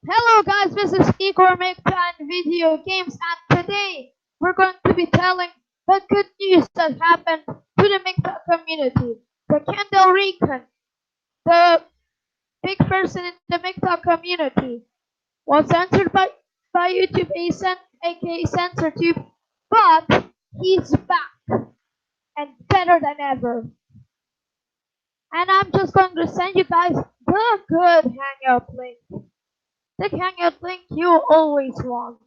Hello guys, this is Igor MGTOW Video Games, and today we're going to be telling the good news that happened to the MGTOW community. The DELRICAN, the big person in the MGTOW community, was censored by YouTube, aka CensorTube, but he's back and better than ever. And I'm just going to send you guys the good Hangout link. The Hangout link you always want.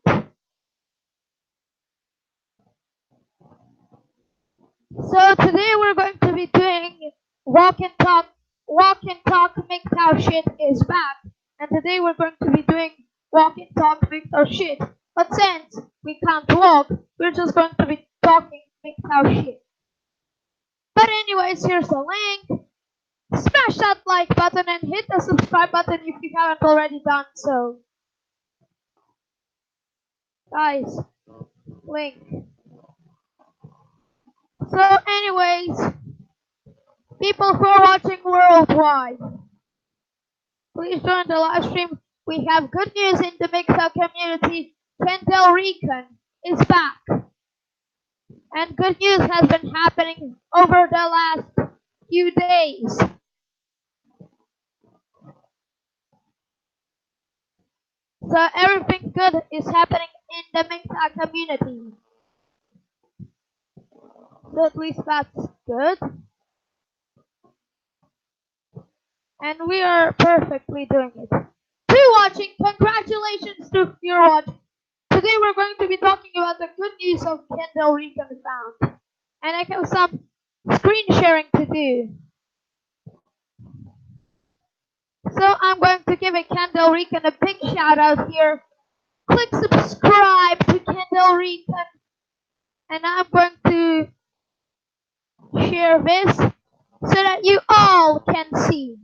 So today we're going to be doing walk and talk MGTOW shit is back. And today we're going to be doing walk and talk MGTOW shit. But since we can't walk, we're just going to be talking MGTOW shit. But anyways, here's the link. Smash that like button and hit the subscribe button if you haven't already done so. Guys, link. So anyways, people who are watching worldwide, please join the live stream. We have good news in the MGTOW community. DELRICAN is back. And good news has been happening over the last few days. So everything good is happening in the MGTOW community. So at least that's good. And we are perfectly doing it. To watching, congratulations to your watching. Today we're going to be talking about the good news of DELRICAN found. And I have some screen sharing to do. So I'm going to give a DELRICAN a big shout out here. Click subscribe to DELRICAN. And I'm going to share this so that you all can see.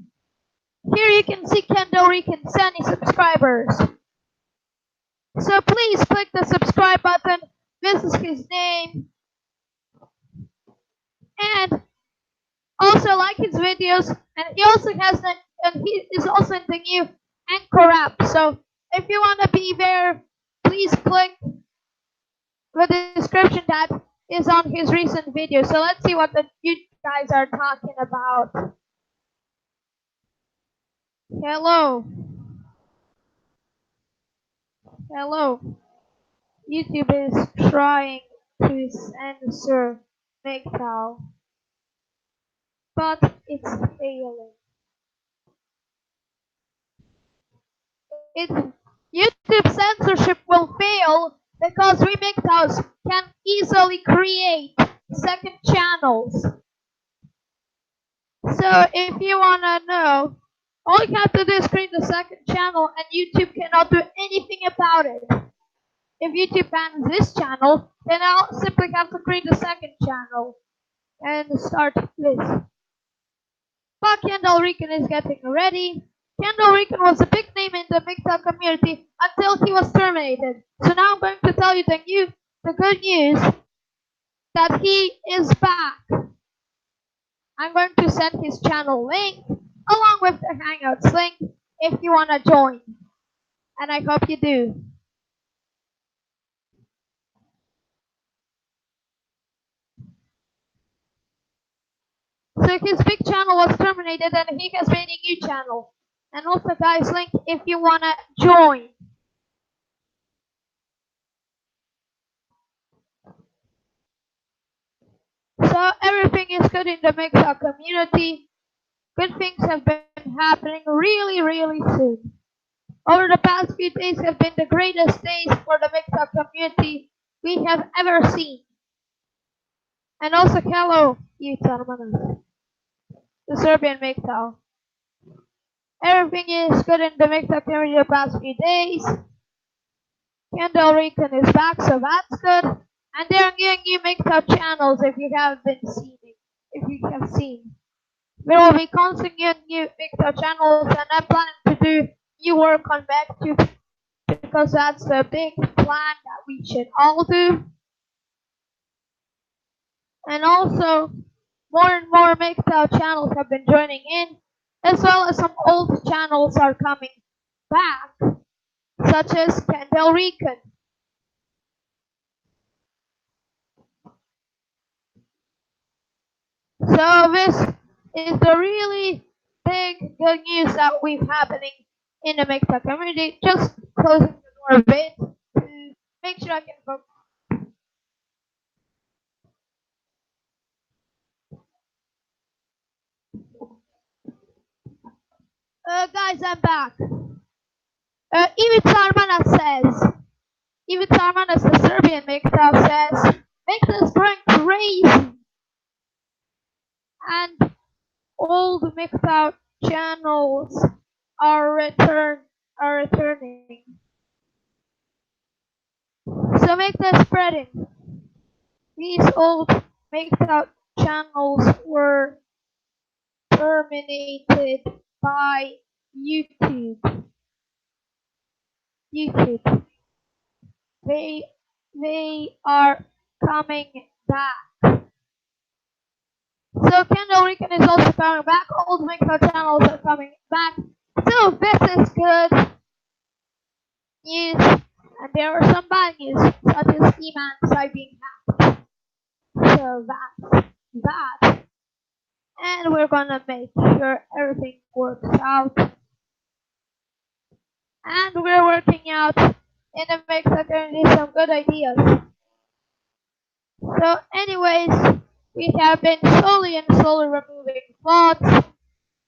Here you can see DELRICAN 70 subscribers. So please click the subscribe button. This is his name. And also like his videos. And he also has and he is also in the new Anchor app. So if you want to be there, please click the description that is on his recent video. So let's see what you guys are talking about. Hello. Hello. YouTube is trying to censor MGTOW, but it's failing. YouTube censorship will fail because we MGTOWs can easily create second channels. So if you wanna know, all you have to do is create a second channel and YouTube cannot do anything about it. If YouTube bans this channel, then I'll simply have to create a second channel and start this. But DELRICAN is getting ready. DELRICAN was a big name in the MGTOW community until he was terminated. So now I'm going to tell you the good news that he is back. I'm going to send his channel link along with the Hangouts link if you want to join. And I hope you do. So his big channel was terminated and he has made a new channel. And also guys, link if you want to join. So everything is good in the MGTOW community. Good things have been happening really soon. Over the past few days have been the greatest days for the MGTOW community we have ever seen. And also hello, you gentlemen, the Serbian MGTOW. Everything is good in the MGTOW community the past few days. DELRICAN is back, so that's good. And they're giving you MGTOW channels if you have seen. There will be constantly new MGTOW channels, and I'm planning to do new work on MGTOW because that's the big plan that we should all do. And also, more and more MGTOW channels have been joining in, as well as some old channels are coming back. such as DELRICAN. So this is the really big good news that we've happening in the MGTOW community. Just closing the door a bit to make sure I can focus. Guys, I'm back. Ivica Armana, the Serbian MGTOW says, MGTOW is going crazy, and all the MGTOW channels are returning. So MGTOW spreading. These old MGTOW channels were terminated by YouTube. They are coming back. So DELRICAN is also coming back. All the MGTOW channels are coming back. So this is good news. And there are some bad news, such as E-Man site being hacked. So that's that. And we're gonna make sure everything works out. And we're working out in the mix that there is some good ideas. So anyways, we have been slowly removing bots.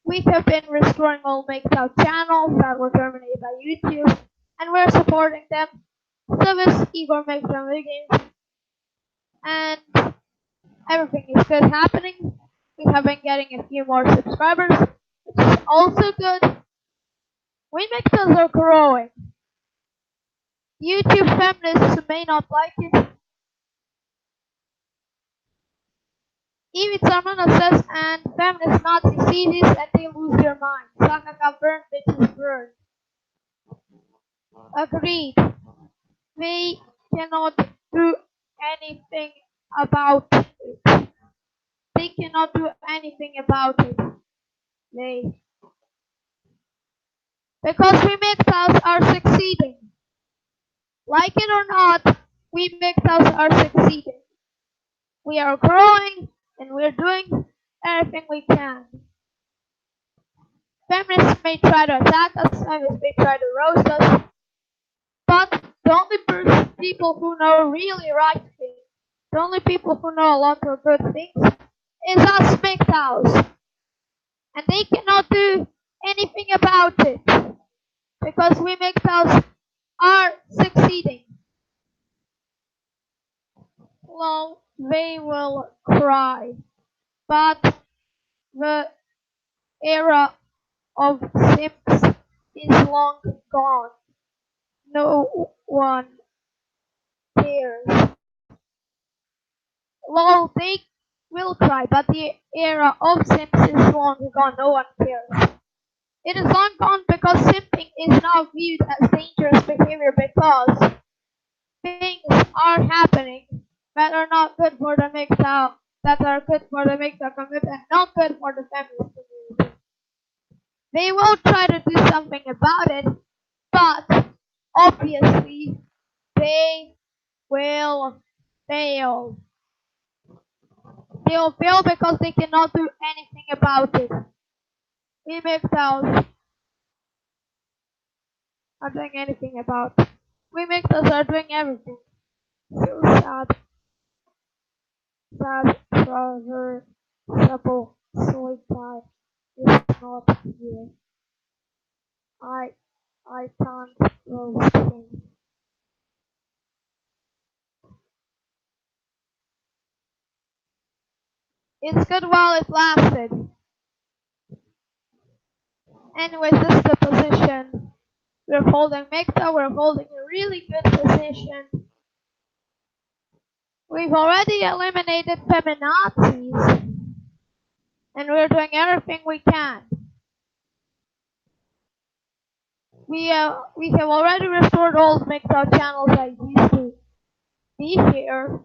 We have been restoring all MGTOW channels that were terminated by YouTube, and we're supporting them. So this Igor makes some video games, and everything is good happening. We have been getting a few more subscribers, which is also good. We MGTOWs are growing. YouTube feminists may not like it. Even someone says, and feminist Nazi see this and they lose their mind. Sakaka burn, bitches burn. Agreed. They cannot do anything about it. They cannot do anything about it. They. Because we MGTOWs are succeeding. Like it or not, we MGTOWs are succeeding. We are growing and we're doing everything we can. Feminists may try to attack us, feminists may try to roast us, but the only people who know really right things, the only people who know a lot of good things, is us MGTOWs. And they cannot do anything about it, because we MGTOWs are succeeding. Well, they will cry, but the era of simps is long gone. No one cares. Lol, they will cry, but the era of simps is long gone. No one cares. It is long gone because simping is now viewed as dangerous behavior because things are happening that are not good for the MGTOW, that are good for the MGTOW community and not good for the feminist community. They will try to do something about it, but obviously they will fail. They will fail because they cannot do anything about it. We MGTOWs are doing anything about it. We MGTOWs are doing everything. So sad. Sad brother Supple Soy Pie is not here. I can't roast him. It's good while it lasted. Anyways, this is the position we're holding. MGTOW, we're holding a really good position. We've already eliminated feminazis, and we're doing everything we can. We have already restored all MGTOW channels that used to be here.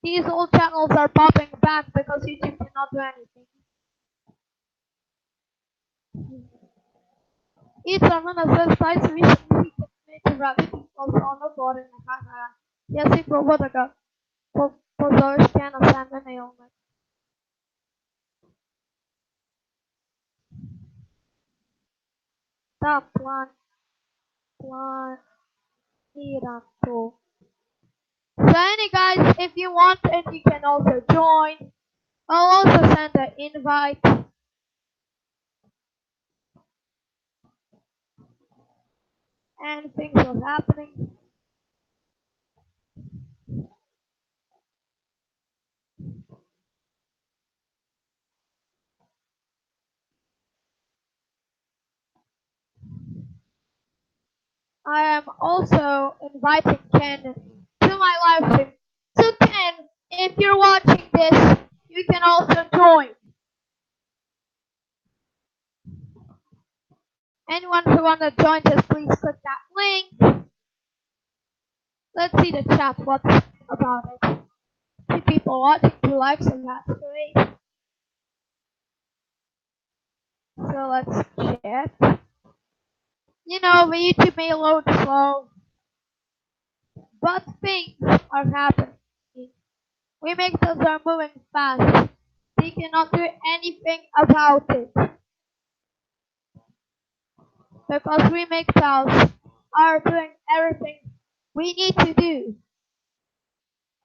These old channels are popping back because YouTube cannot do anything. Ito naman nasa recently with rabbit also on the board and yes, it robot aga pozor can of sand na yung top plan to. So any guys, if you want it, you can also join. I'll also send an invite and things are happening. I am also inviting Ken to my live stream. So Ken, if you're watching this, you can also join. Anyone who wanna join us, please click that link. Let's see the chat. What's about it? 3 people watching, 2 likes, and that's great. So let's check. You know, the YouTube may load slow, but things are happening. We make those are moving fast. They cannot do anything about it because we make those are doing everything we need to do.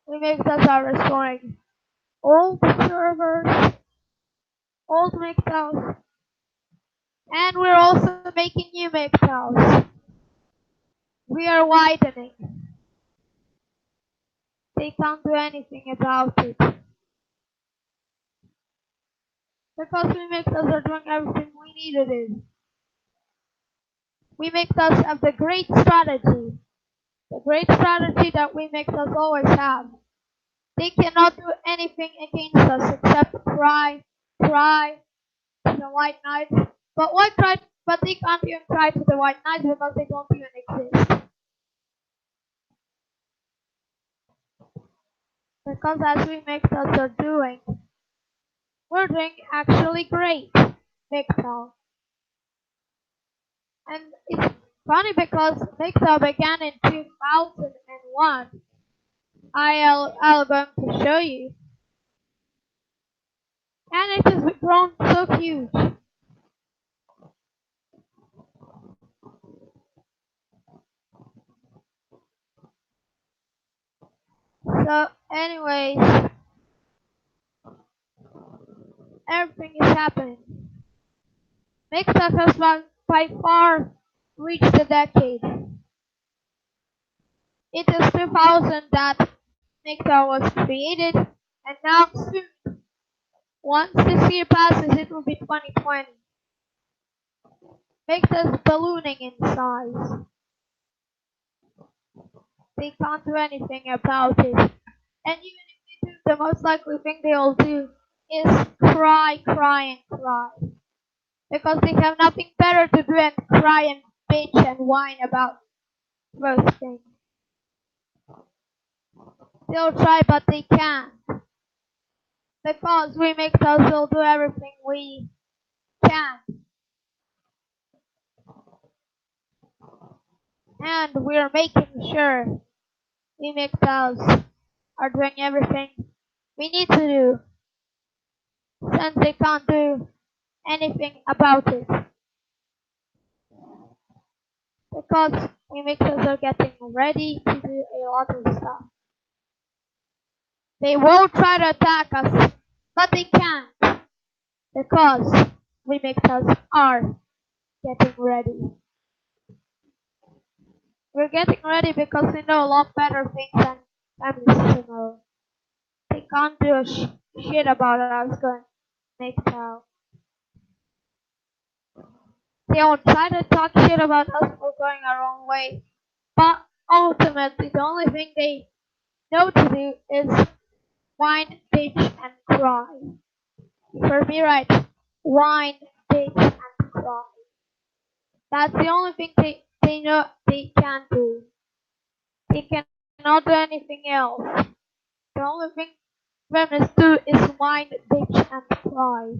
We make those are restoring old servers, old MGTOWs, and we're also making new MGTOWs. We are widening. They can't do anything about it because we MGTOWs are doing everything we need to do. We MGTOWs have the great strategy. The great strategy that we MGTOWs always have. They cannot do anything against us except cry to the White Knights. But why cry? But they can't even cry to the White Knights because they don't even exist. Because as we MGTOWs are doing, we're doing actually great MGTOW. And it's funny because MGTOW began in 2001. I'll going to show you. And it has grown so huge. So anyways, everything is happening. MGTOW has by far reached the decade. It is 2000 that MGTOW was created, and now soon, once this year passes, it will be 2020. MGTOW is ballooning in size. They can't do anything about it. And even if they do, the most likely thing they'll do is cry, cry, and cry. Because they have nothing better to do and cry and bitch and whine about those things. They'll try, but they can't. Because we MGTOWs will do everything we can. And we're making sure we MGTOWs are doing everything we need to do. Since they can't do anything about it. Because we MGTOWs are getting ready to do a lot of stuff. They will try to attack us, but they can't. Because we MGTOWs are getting ready. We're getting ready because we know a lot better things than families to know. They can't do a shit about us going MGTOW. They'll try to talk shit about us for going our own way. But ultimately, the only thing they know to do is whine, bitch, and cry. You heard me right. Whine, bitch, and cry. That's the only thing they know they can do. They cannot do anything else. The only thing feminists do is whine, bitch, and cry.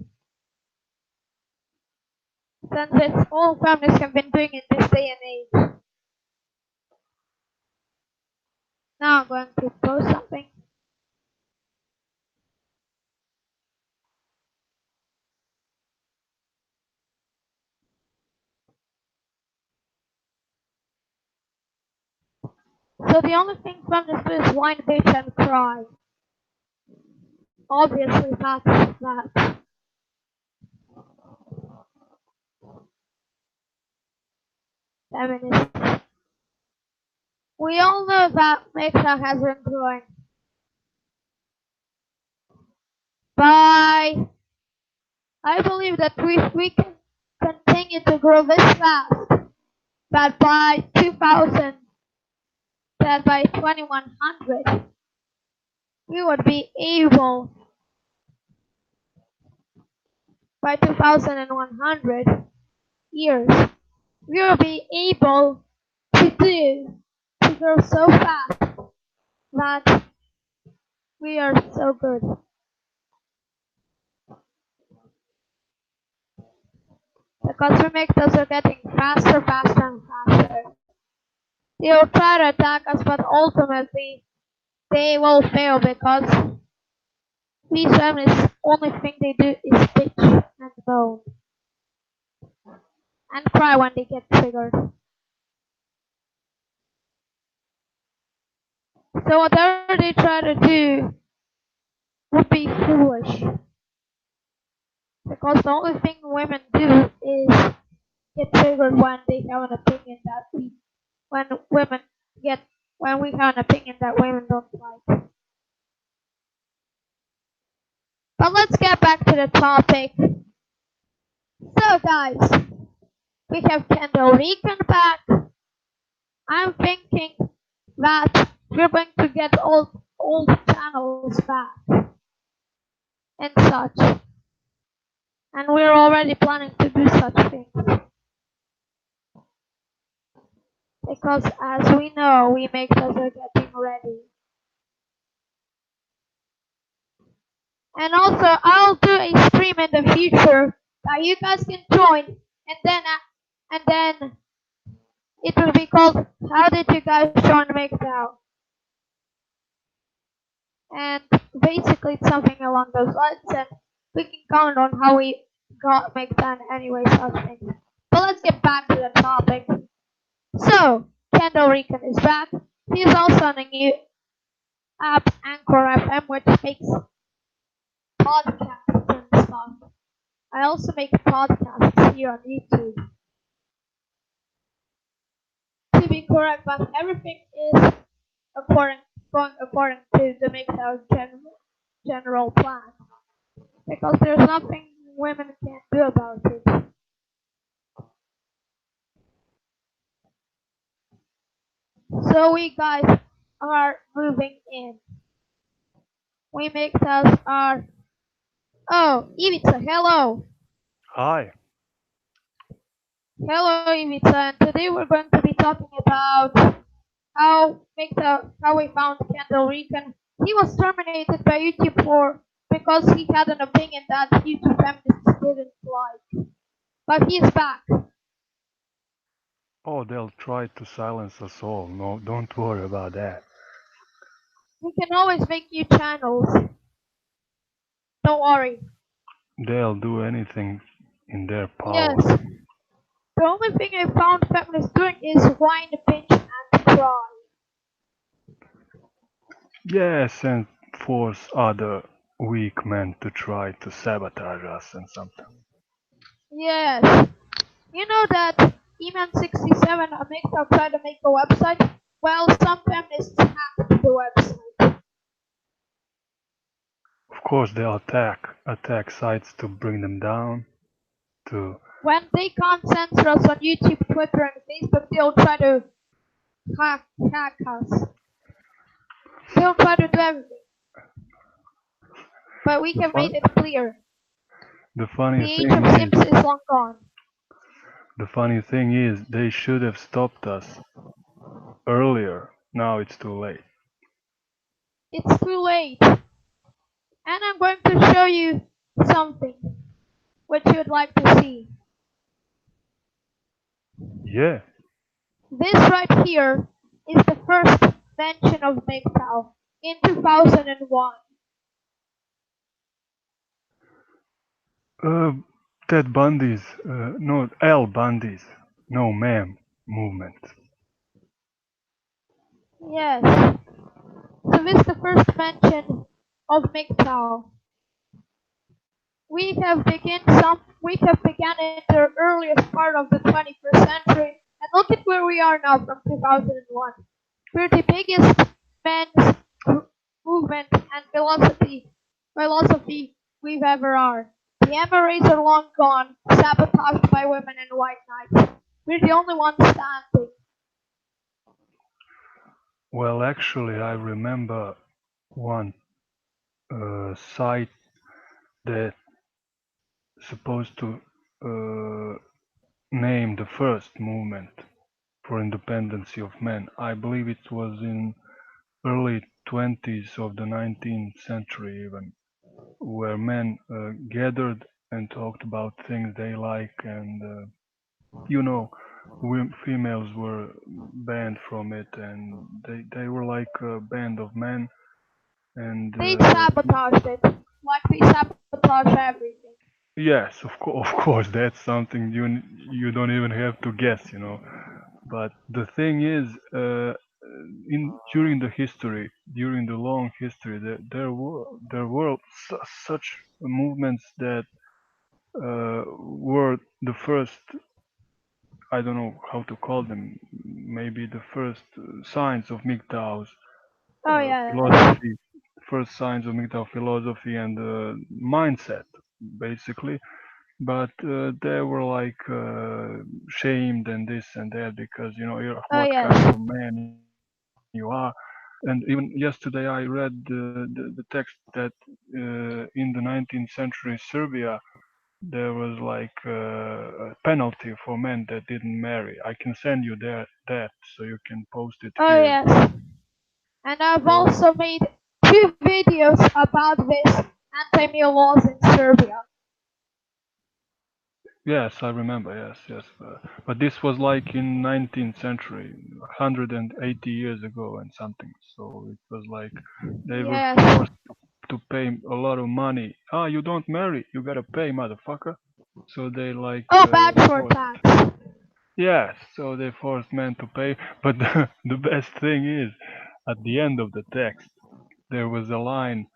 since it's all families have been doing in this day and age. Now I'm going to post something. So the only thing families do is whine, bitch, and cry. Obviously, that's that. Feminists. We all know that MGTOW has been growing. By I believe that if we can continue to grow this fast, that by 2000, that by 2100, we would be able, by 2100 years, we will be able to grow so fast that we are so good. Because we make those are getting faster, faster, and faster. They will try to attack us, but ultimately they will fail because these feminists only thing they do is bitch and moan and cry when they get triggered. So whatever they try to do would be foolish. Because the only thing women do is get triggered when they have an opinion that when women get, when we have an opinion that women don't like. But let's get back to the topic. So guys, we have DELRICAN back. I'm thinking that we're going to get old channels back and such. And we're already planning to do such things. Because as we know, we make those are getting ready. And also, I'll do a stream in the future that you guys can join, and then it will be called "How did you guys join MGTOW?" And basically, it's something along those lines, and we can comment on how we got MGTOW anyway, such things. But let's get back to the topic. So, DELRICAN is back. He's also on a new app, Anchor FM, which makes podcasts and stuff. I also make podcasts here on YouTube. To be correct, but everything is according going according to the MGTOW general plan. Because there's nothing women can do about it. So we guys are moving in. We MGTOWs are. Oh, Ivica, hello. Hi. Hello, Ivica, and today we're going to be talking about how we found DELRICAN. He was terminated by YouTube for because he had an opinion that YouTube feminists didn't like. But he's back. Oh, they'll try to silence us all. No, don't worry about that. We can always make new channels. Don't worry. They'll do anything in their Yes. power. The only thing I found feminists doing is whine, bitch, and cry. Yes, and force other weak men to try to sabotage us and something. Yes. You know that E-Man67 MGTOW tried to make a website? Well, some feminists hacked the website. Of course, they'll attack sites to bring them down. To When they can't censor us on YouTube, Twitter, and Facebook, they'll try to hack us. They'll try to do everything. But we the have fun, made it clear. the funny The age thing of is, Sims is long gone. they should have stopped us earlier. Now it's too late. It's too late. And I'm going to show you something which you'd like to see. Yeah. This right here is the first mention of MGTOW in 2001. Uh, Ted Bundy's, no, Al Bundy's, no ma'am movement. Yes, so this is the first mention of MGTOW. We have begun in the earliest part of the 21st century, and look at where we are now from 2001. We're the biggest men's movement and philosophy we've ever are. The MRAs are long gone, sabotaged by women and white knights. We're the only ones standing. Well, actually, I remember one site that supposed to uh, name the first movement for independence of men. I believe it was in early 20s of the 19th century even, where men gathered and talked about things they like, and you know, females were banned from it, and they were like a band of men, and They sabotaged it, like they sabotage everything. yes, of course, that's something you don't even have to guess, But the thing is, in during the history, during the long history, there were such movements that were the first. I don't know how to call them. Maybe the first signs of MGTOW's Oh yes. philosophy, first signs of MGTOW philosophy and mindset, basically. But they were like shamed and this and that because Oh what kind of yes. a man you are. And even yesterday I read the text that in the 19th century Serbia there was like a penalty for men that didn't marry. I can send you that so you can post it Oh here. yes. And I've So also made 2 videos about this anti-male laws in Serbia. yes, I remember. Yes, yes. But this was like in 19th century, 180 years ago and something. So it was like they were Yes. forced to pay a lot of money. Ah, you don't marry, you gotta pay, motherfucker. So they like Oh, bachelor forced. tax. Yes, so they forced men to pay. But the best thing is, at the end of the text, there was a line.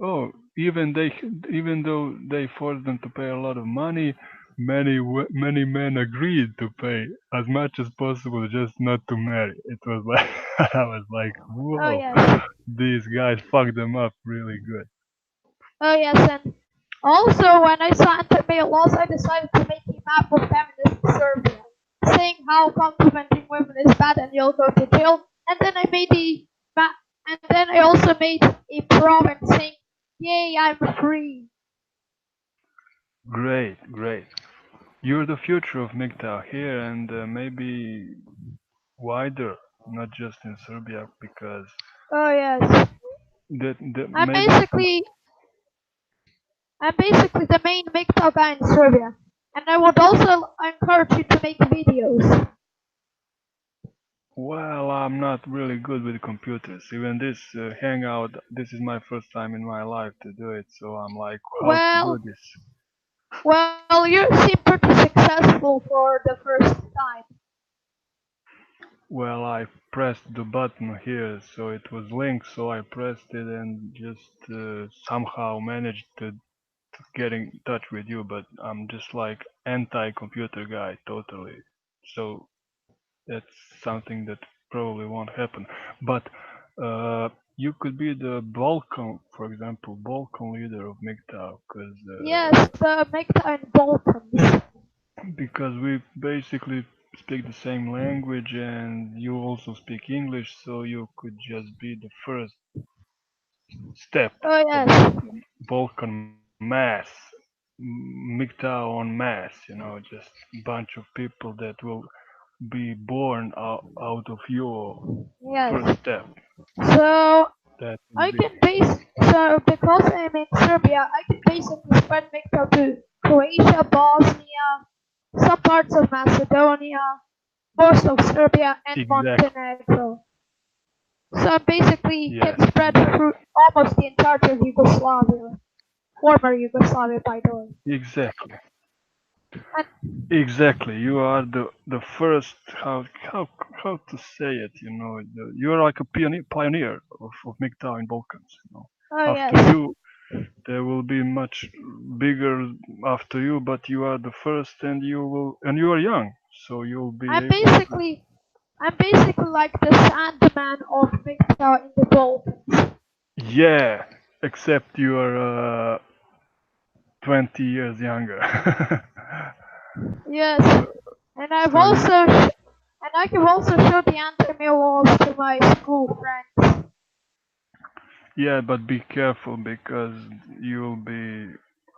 Oh, even though they forced them to pay a lot of money, many men agreed to pay as much as possible just not to marry. It was like I was like, Oh whoa, yes. these guys fucked them up really good. Oh yes, and also when I saw anti-male laws, I decided to make a map of feminists in Serbia, saying how complimenting women is bad and you'll go to jail. And then I made the map, and then I also made a province saying, "Yay, I'm free." Great, great. You're the future of MGTOW here and maybe wider, not just in Serbia, because Oh yes. that I'm maybe basically I'm basically the main MGTOW guy in Serbia, and I would also encourage you to make videos. well, I'm not really good with computers. Even this Hangout, this is my first time in my life to do it, so I'm like, how to do Well, this? well, you seem pretty successful for the first time. Well, I pressed the button here, so it was linked, so I pressed it and just somehow managed to get in touch with you, but I'm just like anti-computer guy, totally. So that's something that probably won't happen. But you could be the Balkan, for example, Balkan leader of MGTOW, Yes, the MGTOW in Balkans. because we basically speak the same language and you also speak English, so you could just be the first step Oh of yes, Balkan mass, MGTOW on mass, just bunch of people that will be born out of your first yes. step. So That would I be. can base so because I'm in Serbia, I can basically spread MGTOW to Croatia, Bosnia, some parts of Macedonia. most of Serbia and Exactly. Montenegro. So basically Yes, can spread exactly. through almost the entirety of Yugoslavia, former Yugoslavia by the way. Exactly. And Exactly. You are the first. How to say it? You are like a pioneer of MGTOW in Balkans. oh After yes, you, there will be much bigger after you, but you are the first, and you are young, so you'll be I'm able to. basically I'm basically like the Sandman of MGTOW in the Balkans. Yeah, except you are 20 years younger. Yes, so and I've so you also and I can also show the anti-male laws to my school friends. Yeah, but be careful because you'll be,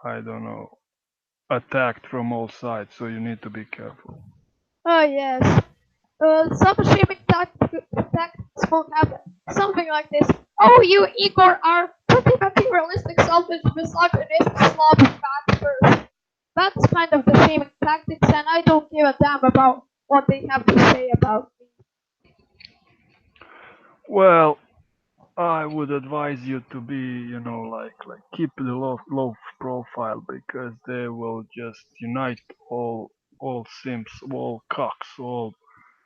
I don't know, attacked from all sides, so you need to be careful. Oh yes. Some shaming tactics will have something like this. Oh, you Igor are pretty materialistic, selfish, misogynist, Slavic bastards. That's kind of the shaming tactics, and I don't give a damn about what they have to say about me. Well, I would advise you to be, like keep the low profile because they will just unite all simps, all cocks, all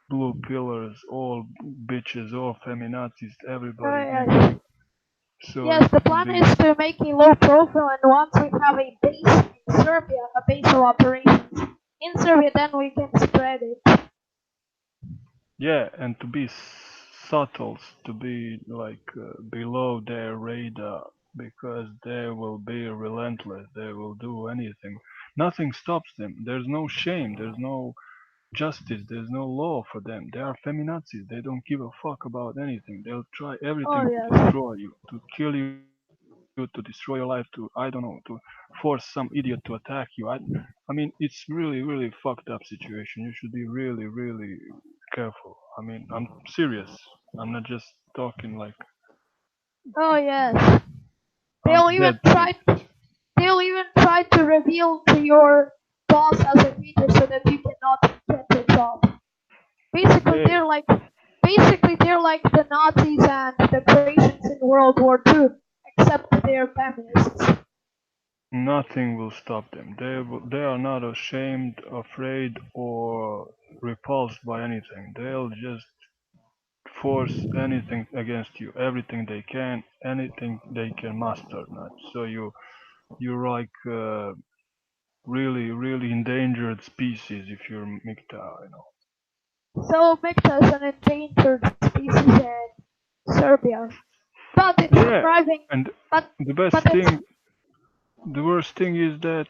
blue pillars, all bitches, all feminazis, everybody Oh against yes. you. So Yes, it the will plan be is to make a low profile, and once we have a base in Serbia, a base of operations in Serbia, then we can spread it. Yeah, and to be subtle, to be like below their radar, because they will be relentless. They will do anything. Nothing stops them. There's no shame. There's no justice. There's no law for them. They are feminazis. They don't give a fuck about anything. They'll try Oh everything to yes. destroy you, to kill you, to destroy your life, to I don't know, to force some idiot to attack you. I mean, it's really, really fucked up situation. You should be really, really careful. I mean, I'm serious. I'm not just talking like Oh yes. I'm They'll even dead try. serious. They'll even try to reveal to your boss as a leader so that you cannot get the job. Basically, Hey, they're like. Basically, they're like the Nazis and the Croatians in World War II, except they're feminists. nothing will stop them. They are not ashamed, afraid, or repulsed by anything. They'll just force anything against you, everything they can, anything they can master. Not so you're like really, really endangered species if you're MGTOW. So Micta is an endangered species in Serbia, but it's Yeah, thriving. and But the but best it's thing, the worst thing is that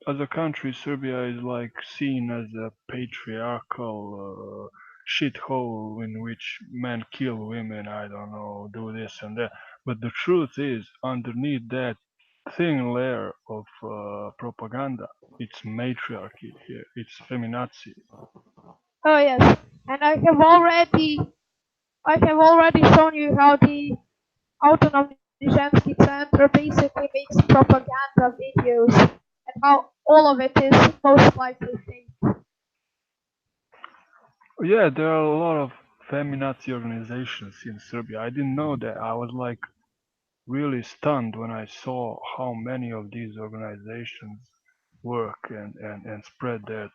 as a country, Serbia is like seen as a patriarchal shithole in which men kill women. I don't know, do this and that. But the truth is, underneath that thin layer of propaganda, it's matriarchy here. It's feminazi. oh yes, and I have already shown you how the Autonomny Zhensky Center basically makes propaganda videos and how all of it is most likely fake. Yeah, there are a lot of feminazi organizations in Serbia. I didn't know that. I was like really stunned when I saw how many of these organizations work and spread their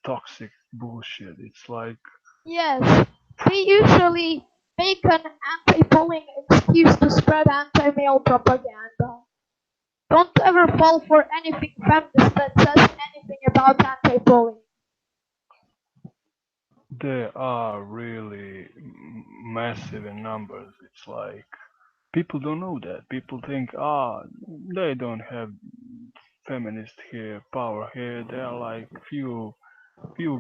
toxic bullshit. It's like, Yes, they usually make an anti-bullying excuse to spread anti-male propaganda. Don't ever fall for anything feminist that says anything about anti-bullying. they are really massive in numbers. It's like people don't know that. People think, they don't have feminist here, power here. They are like few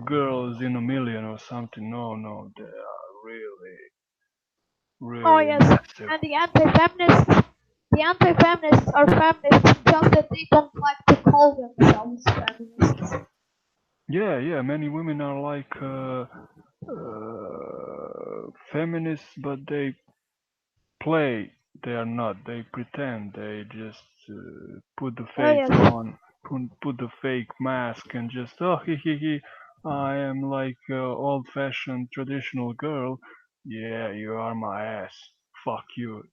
girls in a million or something. No, no, they are really, Oh really yes, massive. and the anti-feminists are feminists, just that they don't like to call themselves feminists. Yeah, yeah. Many women are like feminists, but they play. They are not. They pretend. They just put the Oh face yes, on, put the fake mask, and just oh he. I am like a old-fashioned traditional girl. Yeah, you are my ass. Fuck you.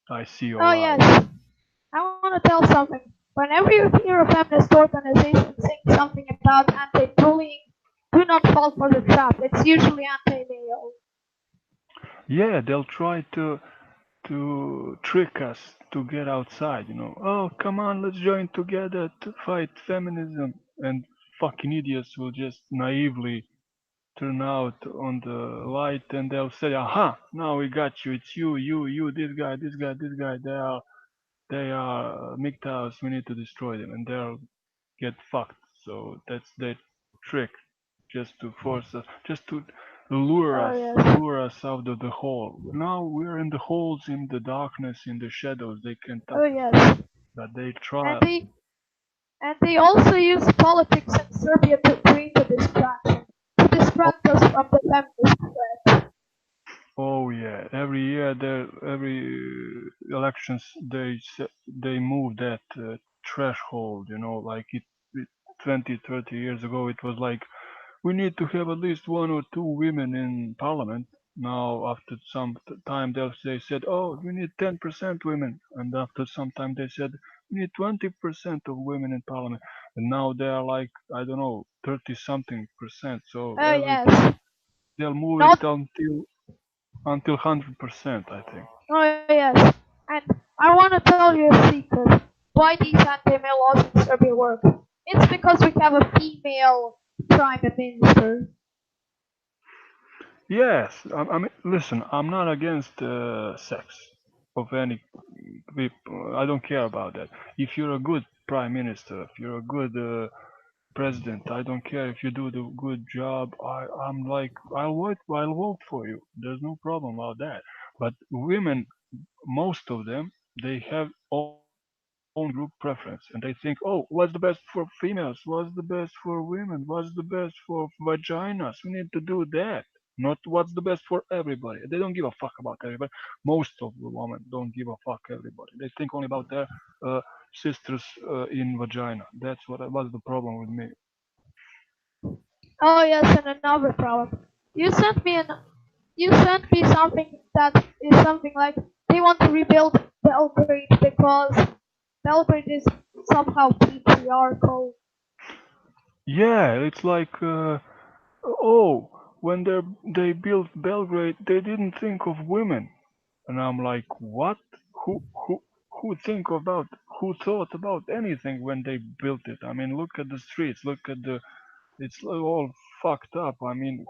I see your Oh eyes. yes, I want to tell something. Whenever you hear a feminist organization saying something about anti-bullying, do not fall for the trap. It's usually anti-male. Yeah, they'll try to trick us to get outside, you know. Oh, come on, let's join together to fight feminism. And fucking idiots will just naively turn out on the light and they'll say, aha, now we got you. It's you, this guy, this guy, this guy. They are MGTOWs. We need to destroy them. And they'll get fucked. So that's their trick, just to force us, just to lure Oh us, yes, lure us out of the hole. Now we're in the holes, in the darkness, in the shadows. They can't oh touch us, yes, but they and try. they also use politics in Serbia to create a distraction, to Oh, distract us from the feminist threat. oh yeah, every year, every elections, they move that threshold. You know, like it 20, 30 years ago, it was like we need to have at least one or two women in parliament. Now, after some time, they said, oh, we need 10% women. And after some time, they said, we need 20% of women in parliament. And now they are like, I don't know, 30 something percent. So Oh every time yes, they'll move it not until 100%, I think. oh yes, and I want to tell you a secret. Why these anti-male laws in Serbia work? It's because we have a female prime minister. Yes, I mean, listen, I'm not against sex of any people. I don't care about that. If you're a good prime minister, if you're a good president, I don't care if you do the good job. I'm like, I'll vote for you. There's no problem about that. But women, most of them, they have own group preference, and they think, oh, what's the best for females? What's the best for women? What's the best for vaginas? We need to do that. Not what's the best for everybody. They don't give a fuck about everybody. Most of the women don't give a fuck everybody. They think only about their uh, sisters in vagina. That's what was the problem with me. Oh yes, and another problem. You sent me an you sent me something that is something like they want to rebuild Belgrade because Belgrade is somehow patriarchal. Yeah, it's like, oh, when they built Belgrade, they didn't think of women. And I'm like, what? Who who who think about who thought about anything when they built it? I mean, look at the streets, look at the it's all fucked up. I mean,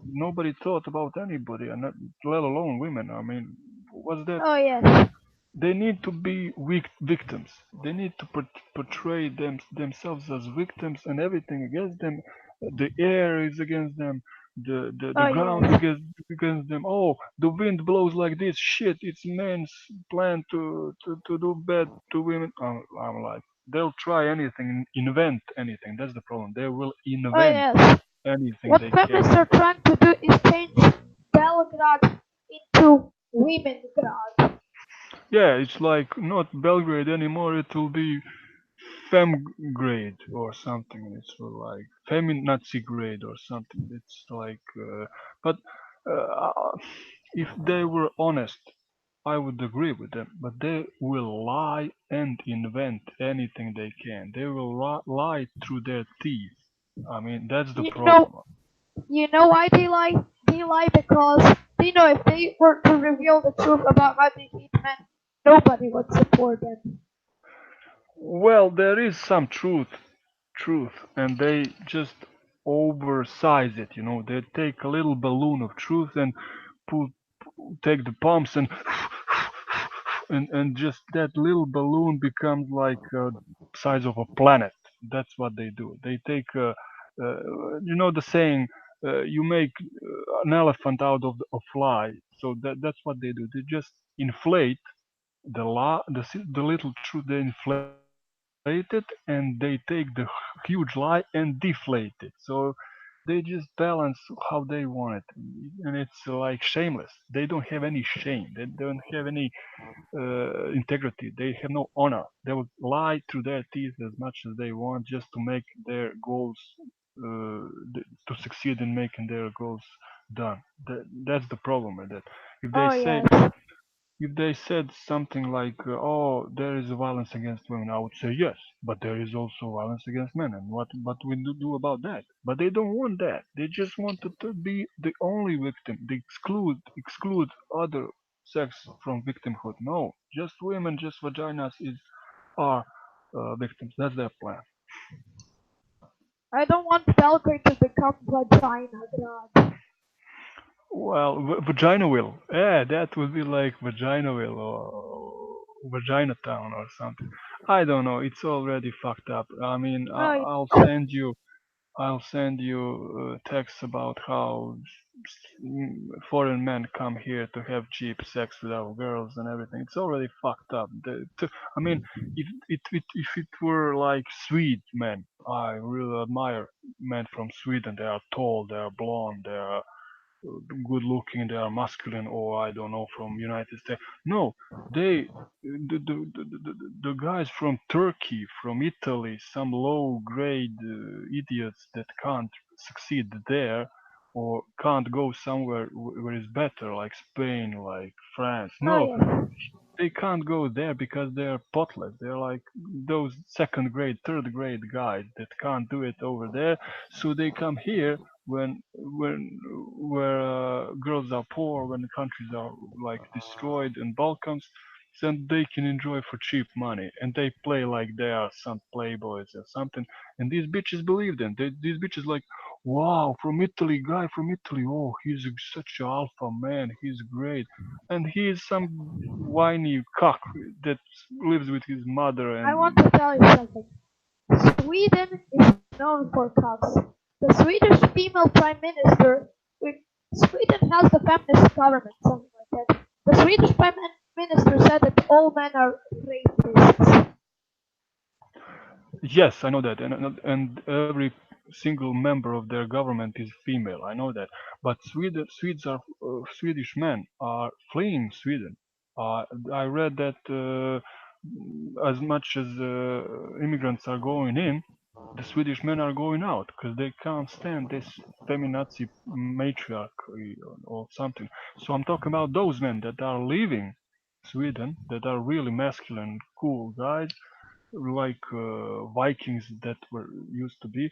nobody thought about anybody, and let alone women. I mean, was that Oh yes, they need to be weak victims. They need to portray themselves as victims, and everything against them. The air is against them. The oh ground yes, against them. Oh, the wind blows like this. Shit, it's man's plan to do bad to women. I'm like, they'll try anything, invent anything. That's the problem. They will oh invent yes. anything What they can. feminists are trying to do is change Belgrade into Womengrad. Yeah, it's like not Belgrade anymore. It will be fem grade or something. It's like feminazi grade or something. It's like, but uh, if they were honest, I would agree with them. But they will lie and invent anything they can. They will lie through their teeth. I mean, that's the You know, problem. you know why they lie? They lie because they know if they were to reveal the truth about how they hate men, nobody would support them. Well, there is some truth, and they just oversize it. You know, they take a little balloon of truth and put take the pumps and just that little balloon becomes like size of a planet. That's what they do. They take uh, you know the saying, you make an elephant out of a fly. So that's what they do. They just inflate the little truth. They inflate it and they take the huge lie and deflate it. So they just balance how they want it, and it's like shameless. They don't have any shame. They don't have any integrity. They have no honor. They will lie through their teeth as much as they want just to make their goals to succeed in making their goals done. That's the problem with it. If they Oh say yes. if they said something like, "Oh, there is violence against women," I would say yes, but there is also violence against men, and what we do about that? But they don't want that. They just want to be the only victim. They exclude other sex from victimhood. No, just women, just vaginas is are victims. That's their plan. I don't want Belgrade to become vagina, God. Well, Vagina will. Yeah, that would be like Vagina will or Vagina Town or something. I don't know. It's already fucked up. I mean, Oh, yeah. I'll send you texts about how foreign men come here to have cheap sex with our girls and everything. It's already fucked up. I mean, if it were like Swede men, I really admire men from Sweden. They are tall, they are blonde, they are good looking, they are masculine, or I don't know, from United States. No, they the guys from Turkey, from Italy, some low grade idiots that can't succeed there or can't go somewhere where it's better, like Spain, like France. Oh, No, yeah. they can't go there because they're potless. They're like those second grade, third grade guys that can't do it over there. So they come here when where girls are poor, when countries are like destroyed in Balkans, then they can enjoy for cheap money, and they play like they are some playboys or something. And these bitches believe them. These bitches like, wow, from Italy, guy from Italy. Oh, he's such an alpha man. He's great, and he is some whiny cock that lives with his mother I and want to tell you something. Sweden is known for cocks. The Swedish female prime minister, we- Sweden has the feminist government, something like that. The Swedish prime minister said that all men are rapists. yes, I know that, and every single member of their government is female. I know that, but Swedish men are fleeing Sweden. I read that as much as immigrants are going in, the Swedish men are going out because they can't stand this feminazi matriarchy or something. So I'm talking about those men that are leaving Sweden, that are really masculine, cool guys like Vikings that were used to be.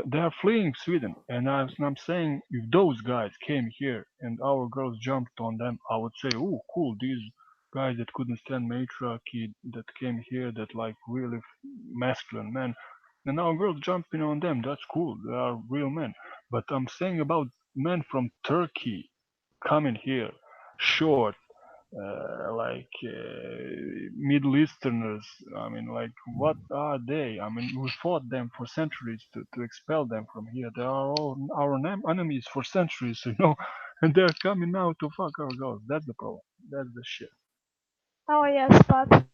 They are fleeing Sweden, and I'm saying if those guys came here and our girls jumped on them, I would say, oh, cool, these guys that couldn't stand matriarchy that came here that like really masculine men, and our girls jumping on them, that's cool, they are real men. But I'm saying about men from Turkey coming here, short, Middle Easterners. I mean, like, what are they? I mean, we fought them for centuries to expel them from here. They are all our enemies for centuries, and they're coming now to fuck our girls. That's the problem. That's the shit. Oh yes, but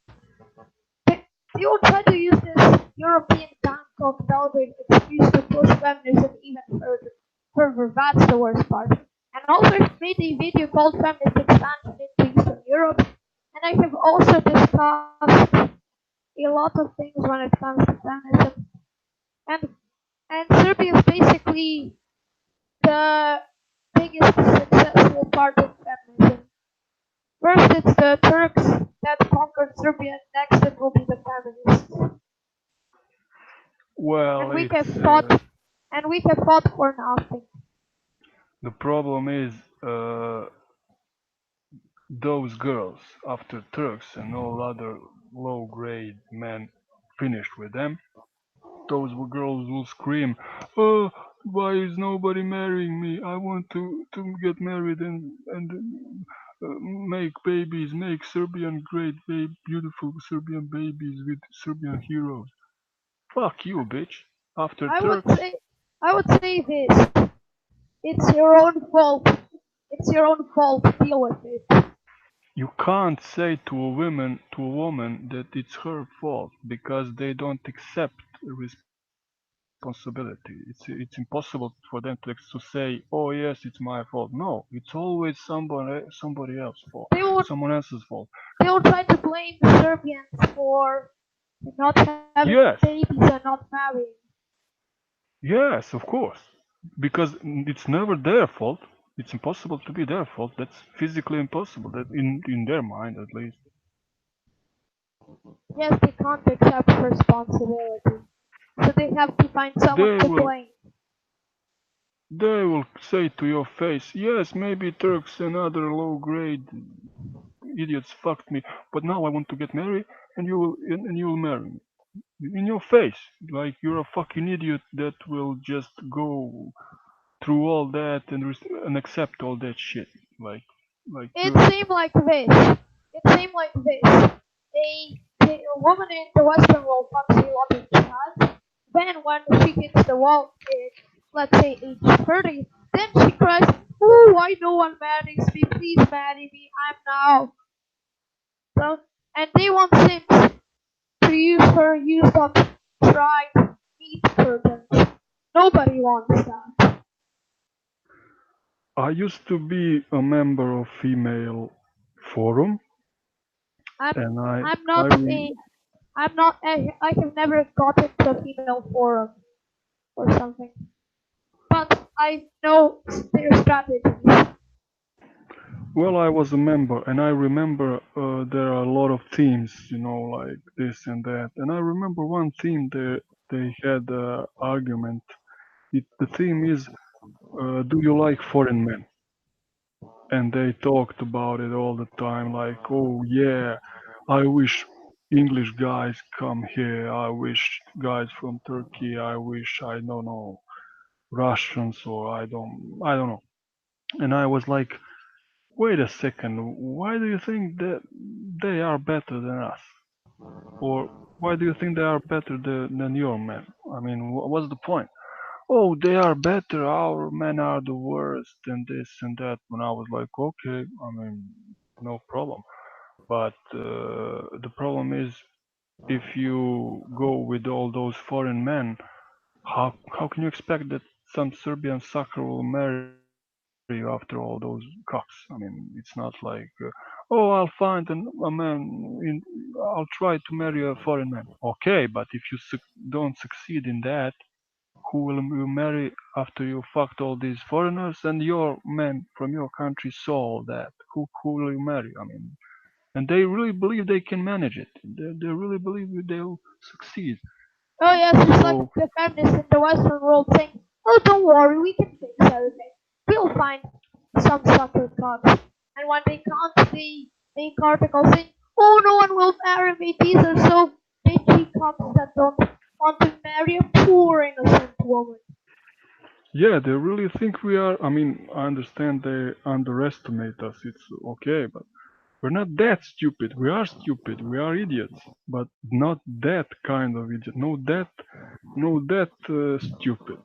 they will try to use this European Bangkok Belgrade excuse to push feminism even further. Further, that's the worst part. And also I've made a video called Feminist Expansion into Eastern Europe, and I have also discussed a lot of things when it comes to feminism. And and Serbia is basically the biggest successful part of feminism. First it's the Turks that conquered Serbia, next it will be the feminists. Well, And we have it's fought and we have fought for nothing. the problem is those girls after Turks and all other low-grade men finished with them. Those girls will scream, "Oh, why is nobody marrying me? I want to get married and make babies, make Serbian great, beautiful Serbian babies with Serbian heroes." Fuck you, bitch. After I would Turks, say I would say this. It's your own fault. It's your own fault. Deal with it. you can't say to a woman that it's her fault because they don't accept responsibility. It's impossible for them to say, "Oh yes, it's my fault." No, it's always somebody else's fault, They will someone else's fault. they will try to blame the Serbians for not having Yes, babies and not marrying. Yes, of course. Because it's never their fault. It's impossible to be their fault. That's physically impossible. That in their mind at least. Yes, they can't accept responsibility. So they have to find someone They to will blame. they will say to your face, yes, maybe Turks and other low grade idiots fucked me, but now I want to get married and you will marry me. In your face. Like you're a fucking idiot that will just go through all that and accept all that shit. Like It you're seemed like this. It seemed like this. A woman in the Western world fucks you on the chat. Then when she hits the wall at, let's say, age 30, then she cries, oh, why no one marries me? Please marry me. I'm now. So, and they want Sims to use her used up tried meat curtains. Nobody wants that. I used to be a member of female forum I'm and I'm I not re- a I'm not I have never gotten to a female forum or something. But I know their strategies. well I was a member and I remember there are a lot of themes, like this and that. And I remember one theme they had argument. The theme is do you like foreign men? And they talked about it all the time, like, oh yeah, I wish English guys come here, I wish guys from Turkey, I wish, I don't know, Russians, or I don't know. And I was like, wait a second, why do you think that they are better than us? Or why do you think they are better than your men? I mean, what's the point? Oh, they are better, our men are the worst, and this and that. When I was like, okay, I mean, no problem. But the problem is, if you go with all those foreign men, how can you expect that some Serbian sucker will marry you after all those cocks? I mean, it's not like, oh, I'll find a man, I'll try to marry a foreign man. Okay, but if you don't succeed in that, who will you marry after you fucked all these foreigners and your men from your country saw all that? Who will you marry? I mean, and they really believe they can manage it. They really believe they'll succeed. Oh yes, it's like So the feminists in the Western world saying, oh don't worry, we can fix everything. We'll find some sucker cocks. And when they can't, they make articles saying, oh no one will marry me, these are so bitchy cocks that don't want to marry a poor innocent woman. yeah, they really think we are. I mean, I understand they underestimate us. It's okay, but we're not that stupid. We are stupid. We are idiots, but not that kind of idiot. No, that stupid.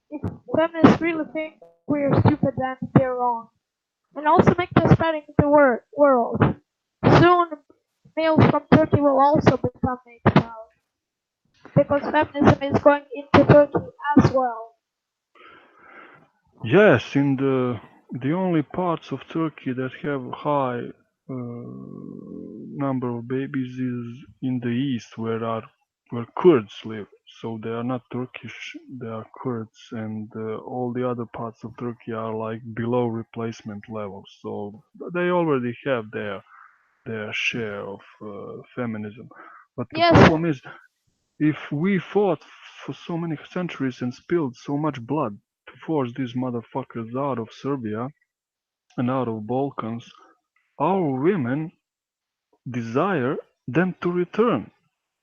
If feminists really think we're stupid, then they're wrong. And also make this spreading in the world. Soon, males from Turkey will also become MGTOW because feminism is going into Turkey as well. Yes, in the only parts of Turkey that have high number of babies is in the east, where Kurds live. So they are not Turkish, they are Kurds, and all the other parts of Turkey are like below replacement level. So they already have their share of feminism. But the Yes, problem is, if we fought for so many centuries and spilled so much blood to force these motherfuckers out of Serbia and out of Balkans, our women desire them to return.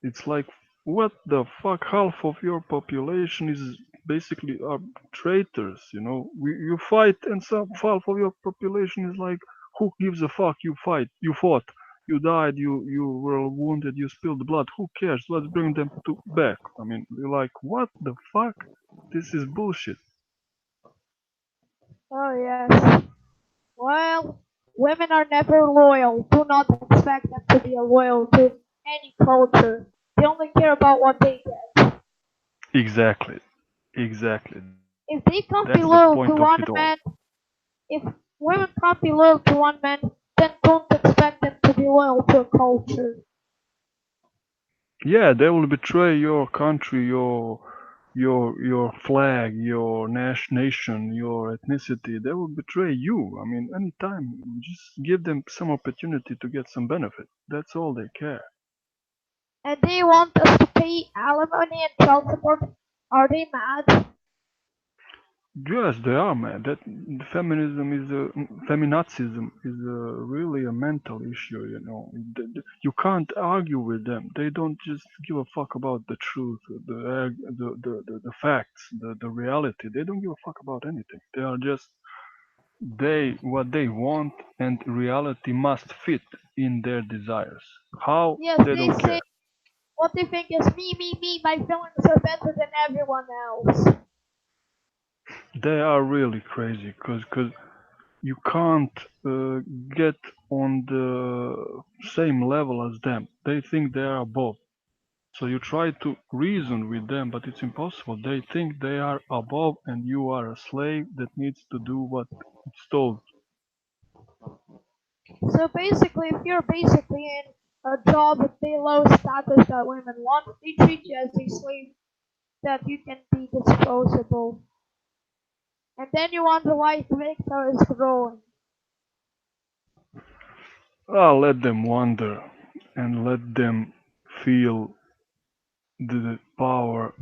It's like, what the fuck? Half of your population is basically are traitors. You fight, and some half of your population is like, who gives a fuck? You fought, you died, you were wounded, you spilled blood. Who cares? Let's bring them back. I mean, you're like, what the fuck? This is bullshit. oh yes. Well, women are never loyal. Do not expect them to be loyal to any culture. They only care about what they get. Exactly, exactly. If That's they the can't point be of it loyal all. to one man, if women can't be loyal to one man, then don't expect them to be loyal to a culture. Yeah, they will betray your country, your flag, your nation, your ethnicity. They will betray you. I mean, anytime, just give them some opportunity to get some benefit. That's all they care. And they want us to pay alimony and child support. Are they mad? Yes, they are, man. That feminism is a feminazism is really a mental issue. You know, you can't argue with them. They don't just give a fuck about the truth, the facts, the reality. They don't give a fuck about anything. They are just they what they want, and reality must fit in their desires. How Yes, they they don't say care. what they think is me, me, me. My feelings are better than everyone else. They are really crazy because you can't get on the same level as them. They think they are above. So you try to reason with them, but it's impossible. They think they are above and you are a slave that needs to do what it's told. So basically, if you're basically in a job with the low status that women want, they treat you as a slave that you can be disposable. And then you wonder why Victor is growing. Let them wonder and let them feel the power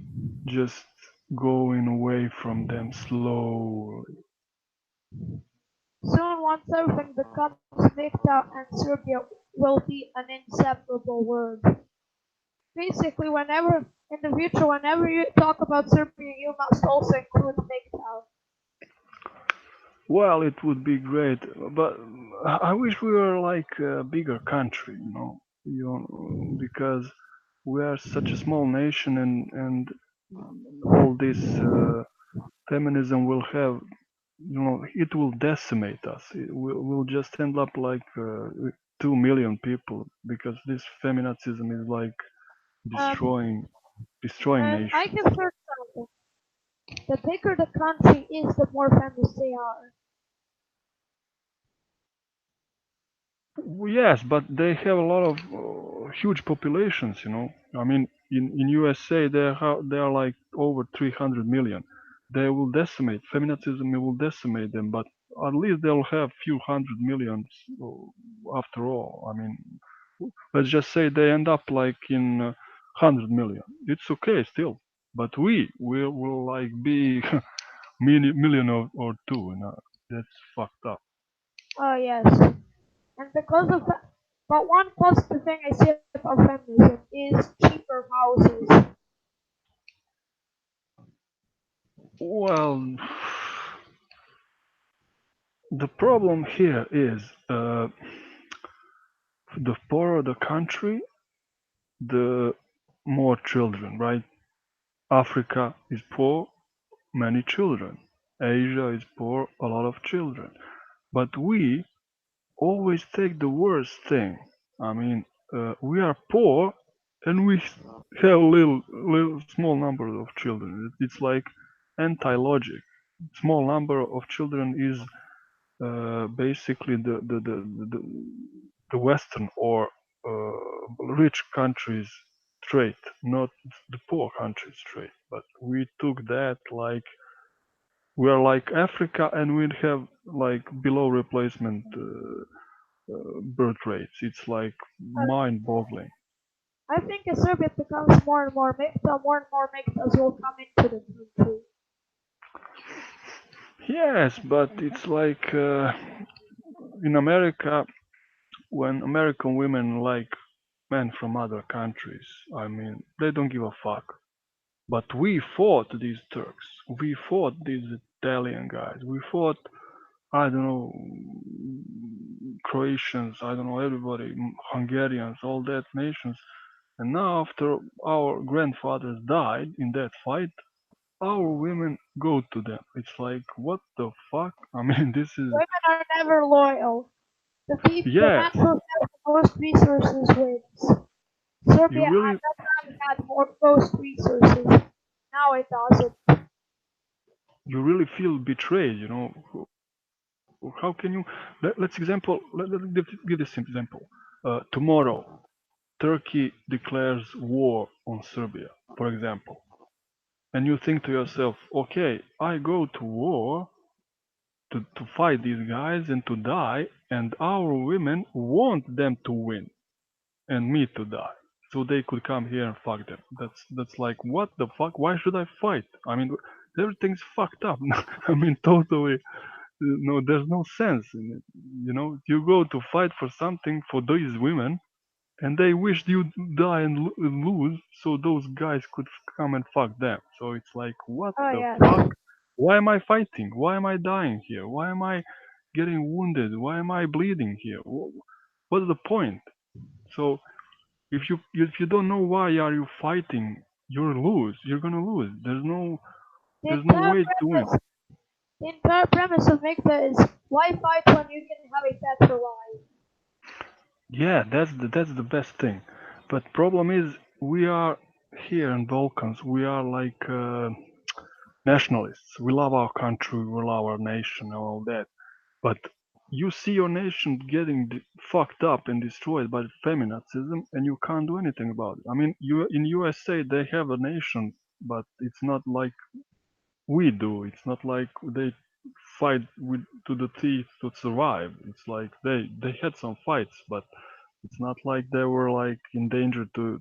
just going away from them slowly. Soon, once everything becomes Victor and Serbia will be an inseparable word. Basically, whenever in the future, whenever you talk about Serbia, you must also include MGTOW. Well, it would be great, but I wish we were like a bigger country, because we are such a small nation, and all this feminism will have, it will decimate us. We'll just end up like 2 million people because this feminazism is like Um, destroying and I nations. can heard something. The bigger the country is, the more feminist they are. Yes, but they have a lot of huge populations. I mean, in USA they are like over 300 million. They will decimate feminism. Will decimate them, but at least they'll have few hundred millions after all. I mean, let's just say they end up like in 100 million. It's okay still, but we will like be million or two. That's fucked up. Oh yes. And because of that, but one positive thing I see about feminism is cheaper houses. Well, the problem here is the poorer the country, the more children, right? Africa is poor, many children. Asia is poor, a lot of children. But we always take the worst thing. I mean, we are poor and we have little small number of children. It's like anti-logic. Small number of children is basically the Western or rich countries trait, not the poor countries trait. But we took that like we are like Africa, and we have like below replacement birth rates. It's like mind-boggling. I think as Serbia becomes more and more mixed will come into the country. Yes, but it's like in America, when American women like men from other countries, I mean, they don't give a fuck. But we fought these Turks. We fought these Italian guys. We fought, I don't know, Croatians. I don't know, everybody, Hungarians, all that nations. And now, after our grandfathers died in that fight, our women go to them. It's like, what the fuck? I mean, this is, Women are never loyal. The man yes, who has the most resources wins. you Serbia at really, that time had more most resources. Now it doesn't. you really feel betrayed. How can you, let's example, let give this example. Tomorrow, Turkey declares war on Serbia, for example, and you think to yourself, okay, I go to war to fight these guys and to die, and our women want them to win and me to die. So they could come here and fuck them. That's like what the fuck? Why should I fight? I mean, everything's fucked up. I mean, totally. No, there's no sense in it. You know, you go to fight for something for these women, and they wished you die and lose, so those guys could come and fuck them. So it's like, what Oh the yes. fuck? Why am I fighting? Why am I dying here? Why am I getting wounded? Why am I bleeding here? What's the point? So if you don't know why are you fighting, you're lose. You're gonna lose. The There's no entire way to win. premise, the entire premise of MGTOW is why fight when you can have a better life? Yeah, that's the best thing. But problem is we are here in Balkans. We are like nationalists. We love our country. We love our nation and all that. But you see your nation getting fucked up and destroyed by feminazism, and you can't do anything about it. I mean, you in USA they have a nation, but it's not like we do. It's not like they fight with to the teeth to survive. It's like they had some fights, but it's not like they were like in danger to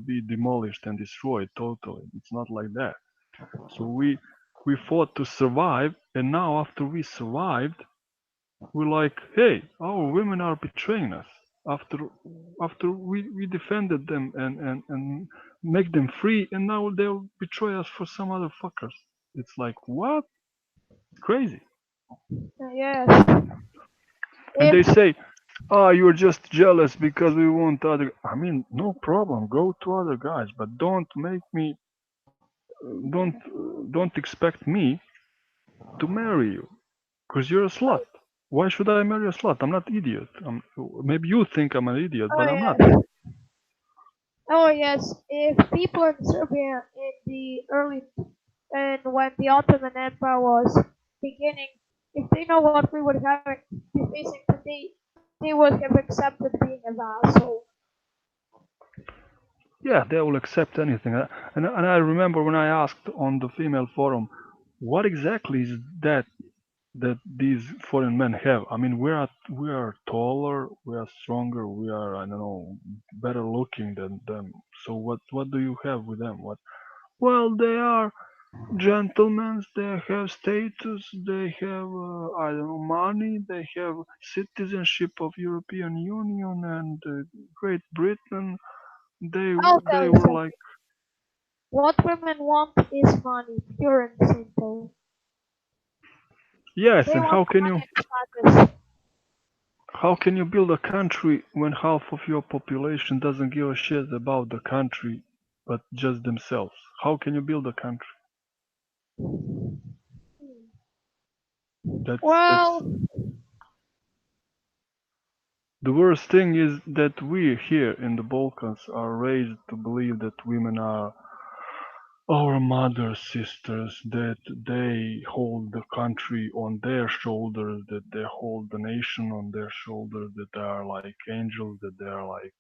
be demolished and destroyed totally. It's not like that. So we fought to survive, and now after we survived, we're like, hey, our women are betraying us. After after we defended them and make them free, and now they'll betray us for some other fuckers. It's like what? Crazy. Yes. And If they say, ah, you're just jealous because we want other. I mean, no problem. Go to other guys, but don't make me. Don't expect me to marry you, cause you're a slut. Why should I marry a slut? I'm not idiot. Maybe you think I'm an idiot, oh but I'm not. yes. Oh yes. If people in Serbia in the early and when the Ottoman Empire was beginning, if they know what we would have be facing today, they would have accepted being a vassal. Yeah, they will accept anything. And I remember when I asked on the female forum, what exactly is that these foreign men have? I mean, we are taller, we are stronger, we are, I don't know, better looking than them. So what do you have with them? What? Well, they are gentlemen. They have status. They have I don't know, money. They have citizenship of European Union and Great Britain. They I'll tell they you were something. like, What women want is money, pure and simple. yes. They And want how can you money and status. build a country when half of your population doesn't give a shit about the country, but just themselves? How can you build a country? That's Well, the worst thing is that we here in the Balkans are raised to believe that women are our mothers, sisters, that they hold the country on their shoulders, that they hold the nation on their shoulders, that they are like angels, that they are like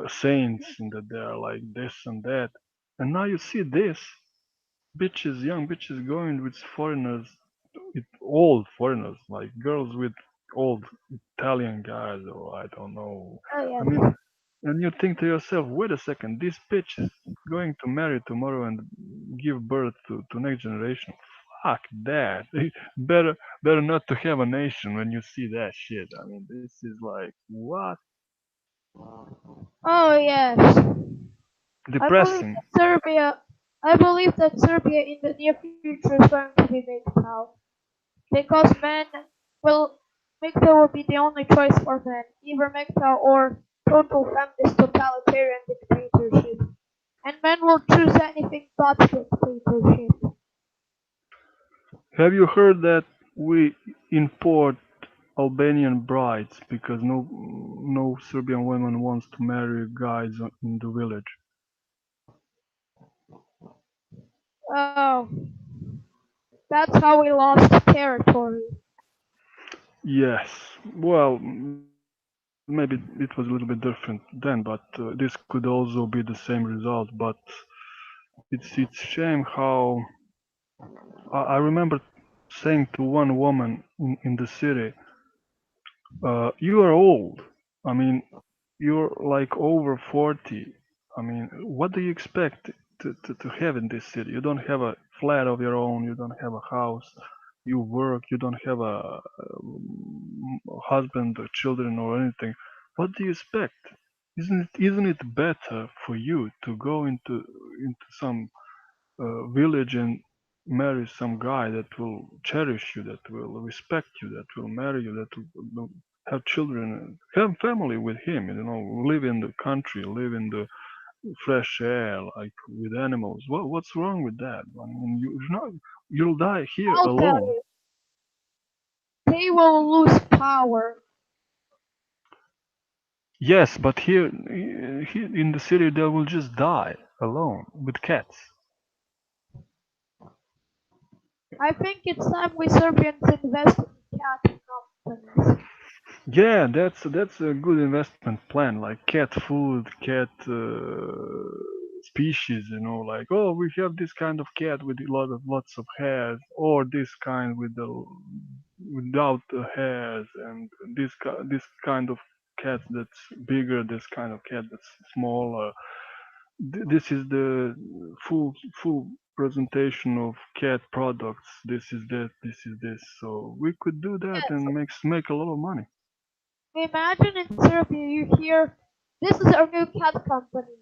saints, and that they are like this and that. And now you see this bitches, young bitches going with foreigners, with old foreigners, like girls with old Italian guys, or I don't know. oh I mean, yes. and you think to yourself, wait a second, this bitch is going to marry tomorrow and give birth to next generation. Fuck that. Better not to have a nation when you see that shit. I mean, this is like what? Oh yes. I believe Depressing. that Serbia. I believe that Serbia in the near future is going to be MGTOW because men will MGTOW will be the only choice for men, either MGTOW or total feminist totalitarian dictatorship, and men will choose anything but dictatorship. Have you heard that we import Albanian brides because no Serbian woman wants to marry guys in the village? Oh, that's how we lost territory. Yes. Well, maybe it was a little bit different then, but this could also be the same result. But it's shame how I remember saying to one woman in the city, "You are old. I mean, you're like over 40. I mean, what do you expect to have in this city? You don't have a flat of your own. You don't have a house. You work. You don't have a husband or children or anything. What do you expect? Isn't it better for you to go into some village and marry some guy that will cherish you, that will respect you, that will marry you, that will have children, have family with him, live in the country, live in the fresh air, like with animals. What's wrong with that? I mean, you'll die here I'll tell alone. you, they will lose power. Yes, but here in the city they will just die alone with cats. I think it's time we Serbians invest in cat companies. Yeah, that's a good investment plan, like cat food, cat species, like, oh, we have this kind of cat with lots of hairs, or this kind without the hairs, and this kind of cat that's bigger, this kind of cat that's smaller. This is the full presentation of cat products. This is that, this is this. So we could do that Yes, and make a lot of money. imagine in Serbia you hear, this is our new cat company,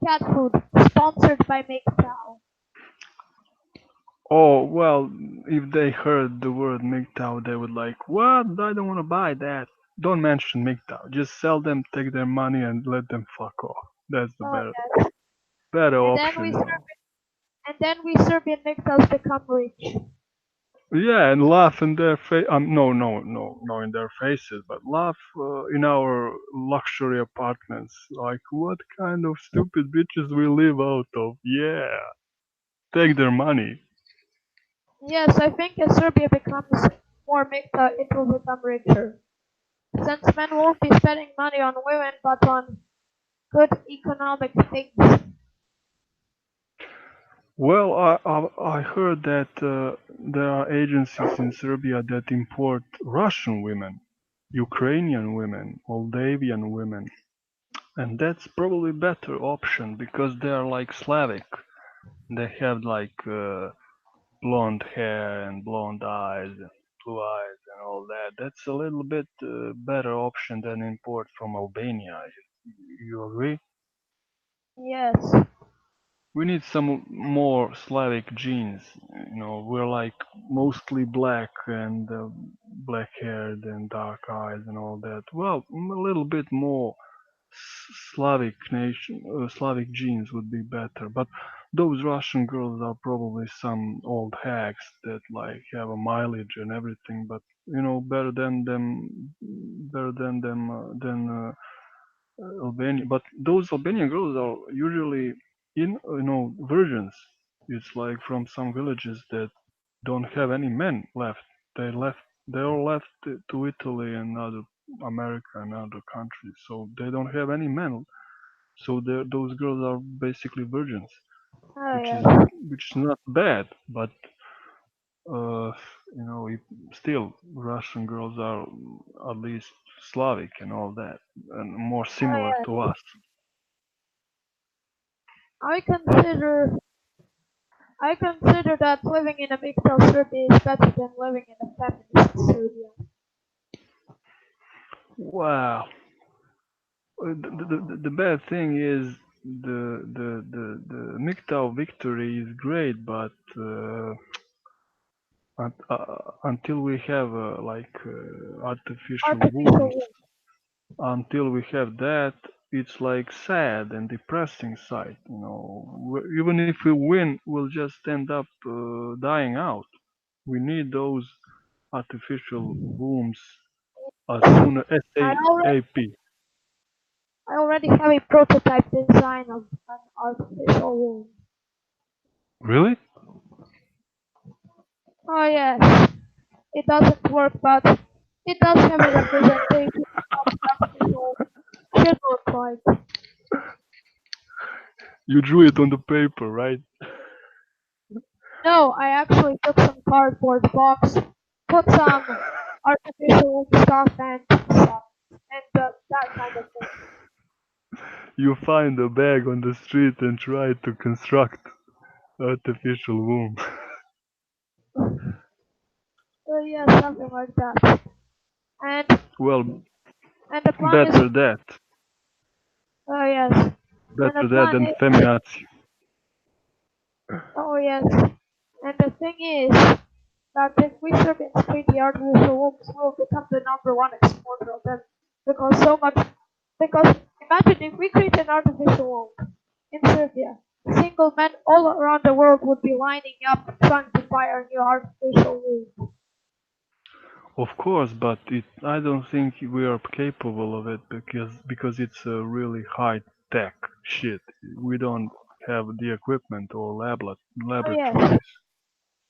cat food, sponsored by MGTOW. Oh, well, if they heard the word MGTOW, they would like, what? I don't want to buy that. Don't mention MGTOW. Just sell them, take their money, and let them fuck off. That's the Oh better yeah, and then option, we Serbian MGTOWs become rich. Yeah, and laugh in their face. No, no, no, no, in their faces, but laugh in our luxury apartments. Like, what kind of stupid bitches we live out of? Yeah, take their money. Yes, I think as Serbia becomes more MGTOW, it will become richer. Since men won't be spending money on women but on good economic things. Well, I heard that there are agencies in Serbia that import Russian women, Ukrainian women, Moldavian women, and that's probably better option because they are like Slavic. They have like blonde hair and blonde eyes and blue eyes and all that. That's a little bit better option than import from Albania. You agree? Yes. We need some more Slavic genes. We're like mostly black and black haired and dark eyes and all that. Well, a little bit more Slavic genes would be better. But those Russian girls are probably some old hacks that like have a mileage and everything. But better than Albania. But those Albanian girls are usually virgins. It's like from some villages that don't have any men left. They all left to Italy and other America and other countries, so they don't have any men. So those girls are basically virgins, Oh which is yes. which is not bad, but uh, still Russian girls are at least Slavic and all that, and more Oh similar to yes. us. I consider I consider that living in a mixed Serbia is better than living in a feminist Serbia. Wow. The bad thing is the MGTOW victory is great, but until we have artificial Artificial wombs, womb. until we have that, it's like sad and depressing sight. Even if we win, we'll just end up dying out. We need those artificial wombs as soon as I already ASAP. I already have a prototype design of an artificial womb. Really? Oh yes. It doesn't work but it does have a representation. like. You drew it on the paper, right? No, I actually took some cardboard box, put some artificial stuff and stuff, and that kind of thing. You find a bag on the street and try to construct artificial womb. Yeah, something like that. And Well, and the plan is, better that. oh yes, and the Better that plan than is, feminazi. oh yes, and the thing is that if we serve in street the artificial wombs will become the number one exporter of them because so much because imagine if we create an artificial womb in Serbia, single men all around the world would be lining up trying to buy our new artificial womb. Of course, but I don't think we are capable of it because it's a really high tech shit. We don't have the equipment or Oh yes. laboratories.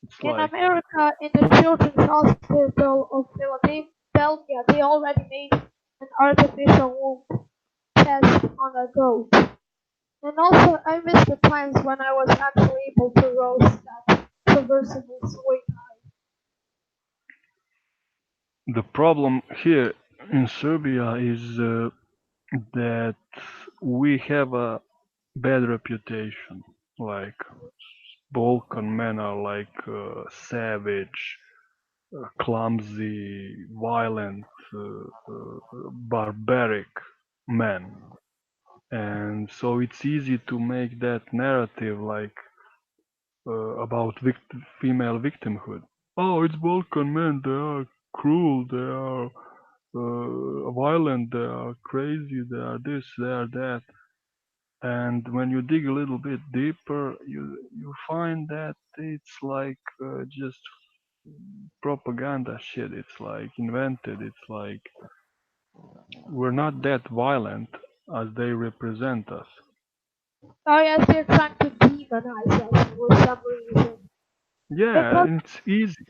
It's In like, America, in the Children's Hospital of Philadelphia, they already made an artificial womb test on a goat. And also, I miss the times when I was actually able to roast that subversible soy guy. the problem here in Serbia is that we have a bad reputation. Like Balkan men are like savage, clumsy, violent, barbaric men. And so it's easy to make that narrative like about female victimhood. Oh, it's Balkan men. They are cruel. They are violent. They are crazy. They are this. They are that. And when you dig a little bit deeper, you find that it's like just propaganda shit. It's like invented. It's like we're not that violent as they represent us. Oh yes, they're trying to demonize us for some reason. Yeah, Because and it's easy.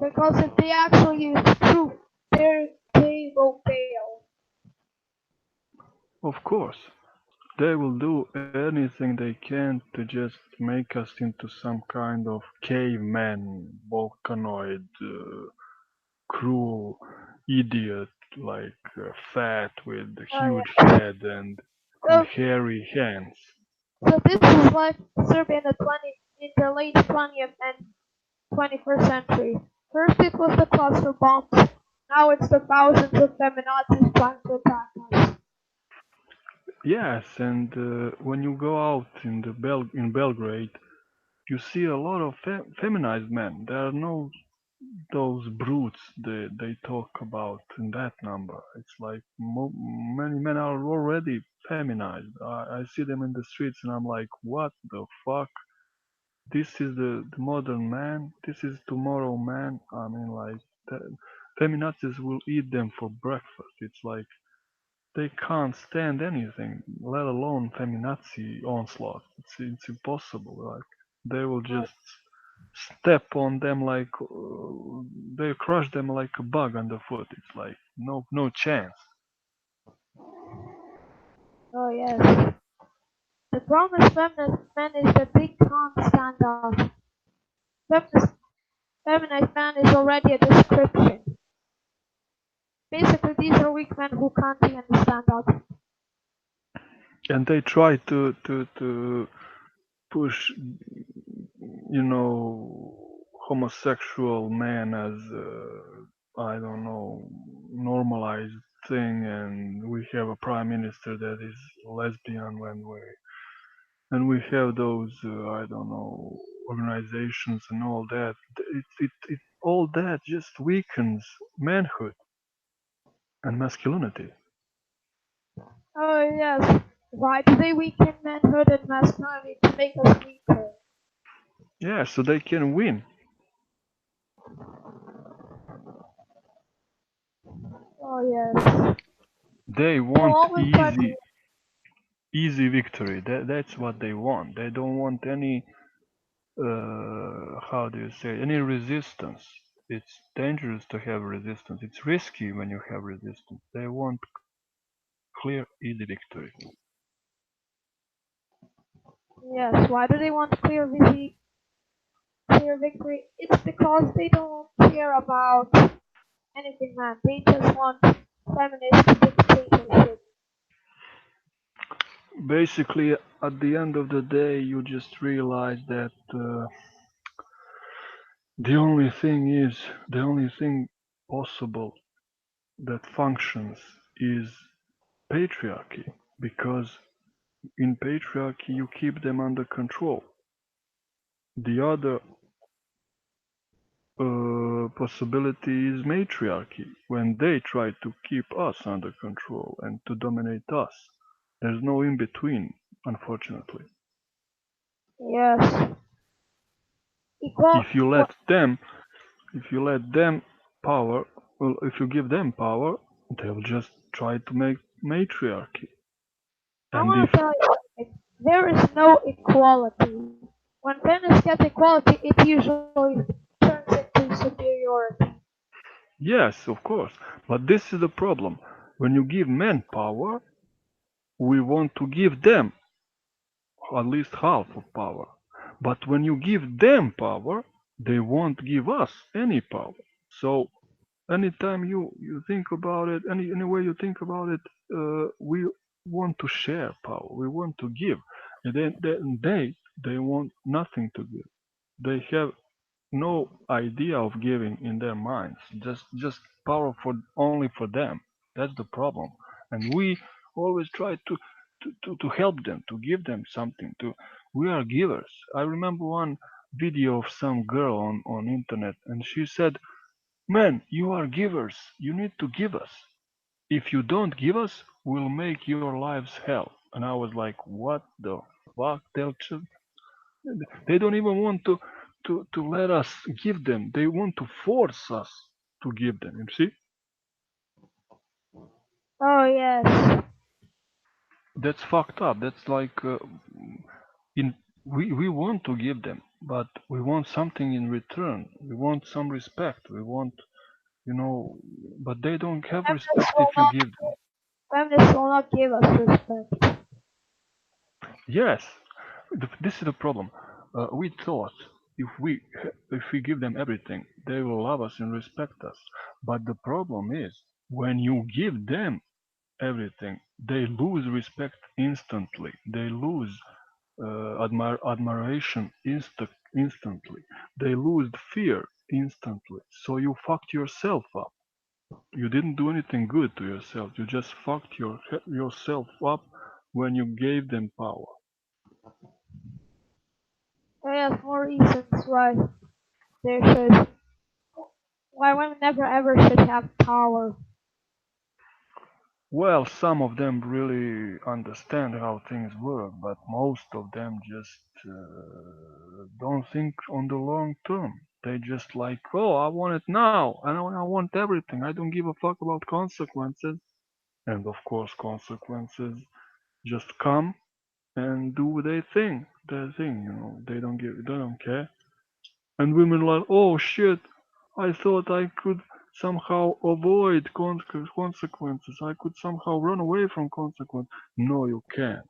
because if they actually use truth, they will fail. Of course, they will do anything they can to just make us into some kind of caveman, volcanoid, cruel idiot, like fat with a Oh huge yeah. head and So hairy hands. so this is like Serbia in the late 20th and 21st century. First it was the cluster bombs. Now it's the thousands of feminazis trying to attack us. Yes, and when you go out in Belgrade, you see a lot of feminized men. There are no those brutes they talk about in that number. It's like many men are already feminized. I see them in the streets and I'm like, what the fuck? This is the modern man. This is tomorrow man. I mean, like, feminazis will eat them for breakfast. It's like they can't stand anything, let alone feminazi onslaught. It's impossible. Like they will just step on them like they crush them like a bug underfoot. It's like no chance. Oh yes. The problem with feminist men is that they can't stand up. Feminist, feminist man is already a description. Basically, these are weak men who can't even stand up. And they try to push, homosexual man as I don't know, normalized thing, and we have a prime minister that is lesbian and we have those I don't know organizations and all that. It all that just weakens manhood and masculinity. Oh yes. Why do they weaken manhood and masculinity to make us weaker? Yeah, so they can win. Oh yes. They They'll want always try to. easy victory. That's what they want. They don't want any how do you say any resistance. It's dangerous to have resistance. It's risky when you have resistance. They want clear, easy victory. Yes, why do they want clear victory? It's because they don't care about anything, man. They just want feminist dictatorship. Basically, at the end of the day, you just realize that the only thing possible that functions is patriarchy, because in patriarchy you keep them under control. The other possibility is matriarchy, when they try to keep us under control and to dominate us. There's no in between, unfortunately. Yes. Equal. If you let them, if you let them power, well, if you give them power, they'll just try to make matriarchy. I And want if to tell you something. There is no equality. When feminists get equality, it usually turns into superiority. yes, of course, but this is the problem. When you give men power, we want to give them at least half of power. But when you give them power, they won't give us any power. So anytime you think about it, any way you think about it, we want to share power. We want to give. And then they want nothing to give. They have no idea of giving in their minds. Just power for only for them. That's the problem. And we always try to help them, to give them something. To we are givers. I remember one video of some girl on internet, and she said, "Man, you are givers. You need to give us. If you don't give us, we'll make your lives hell." And I was like, "What the fuck?" They don't even want to let us give them. They want to force us to give them. You see, Oh yes. that's fucked up. That's like in we want to give them, but we want something in return. We want some respect. We want you know, but they don't have Feminists respect will if you not give them. feminists will not give us respect. Yes, this is the problem. We thought if we give them everything, they will love us and respect us. But the problem is when you give them everything, they lose respect instantly. They lose admiration instantly. They lose fear instantly. So you fucked yourself up. You didn't do anything good to yourself. You just fucked yourself up when you gave them power. There's more reasons there should why women never ever should have power. Well, some of them really understand how things work, but most of them just don't think on the long term. They just like, oh, I want it now, and I want everything. I don't give a fuck about consequences. And of course, consequences just come and do their thing. They don't care. And women like, oh shit, I thought I could somehow avoid consequences. I could somehow run away from consequences. No, you can't.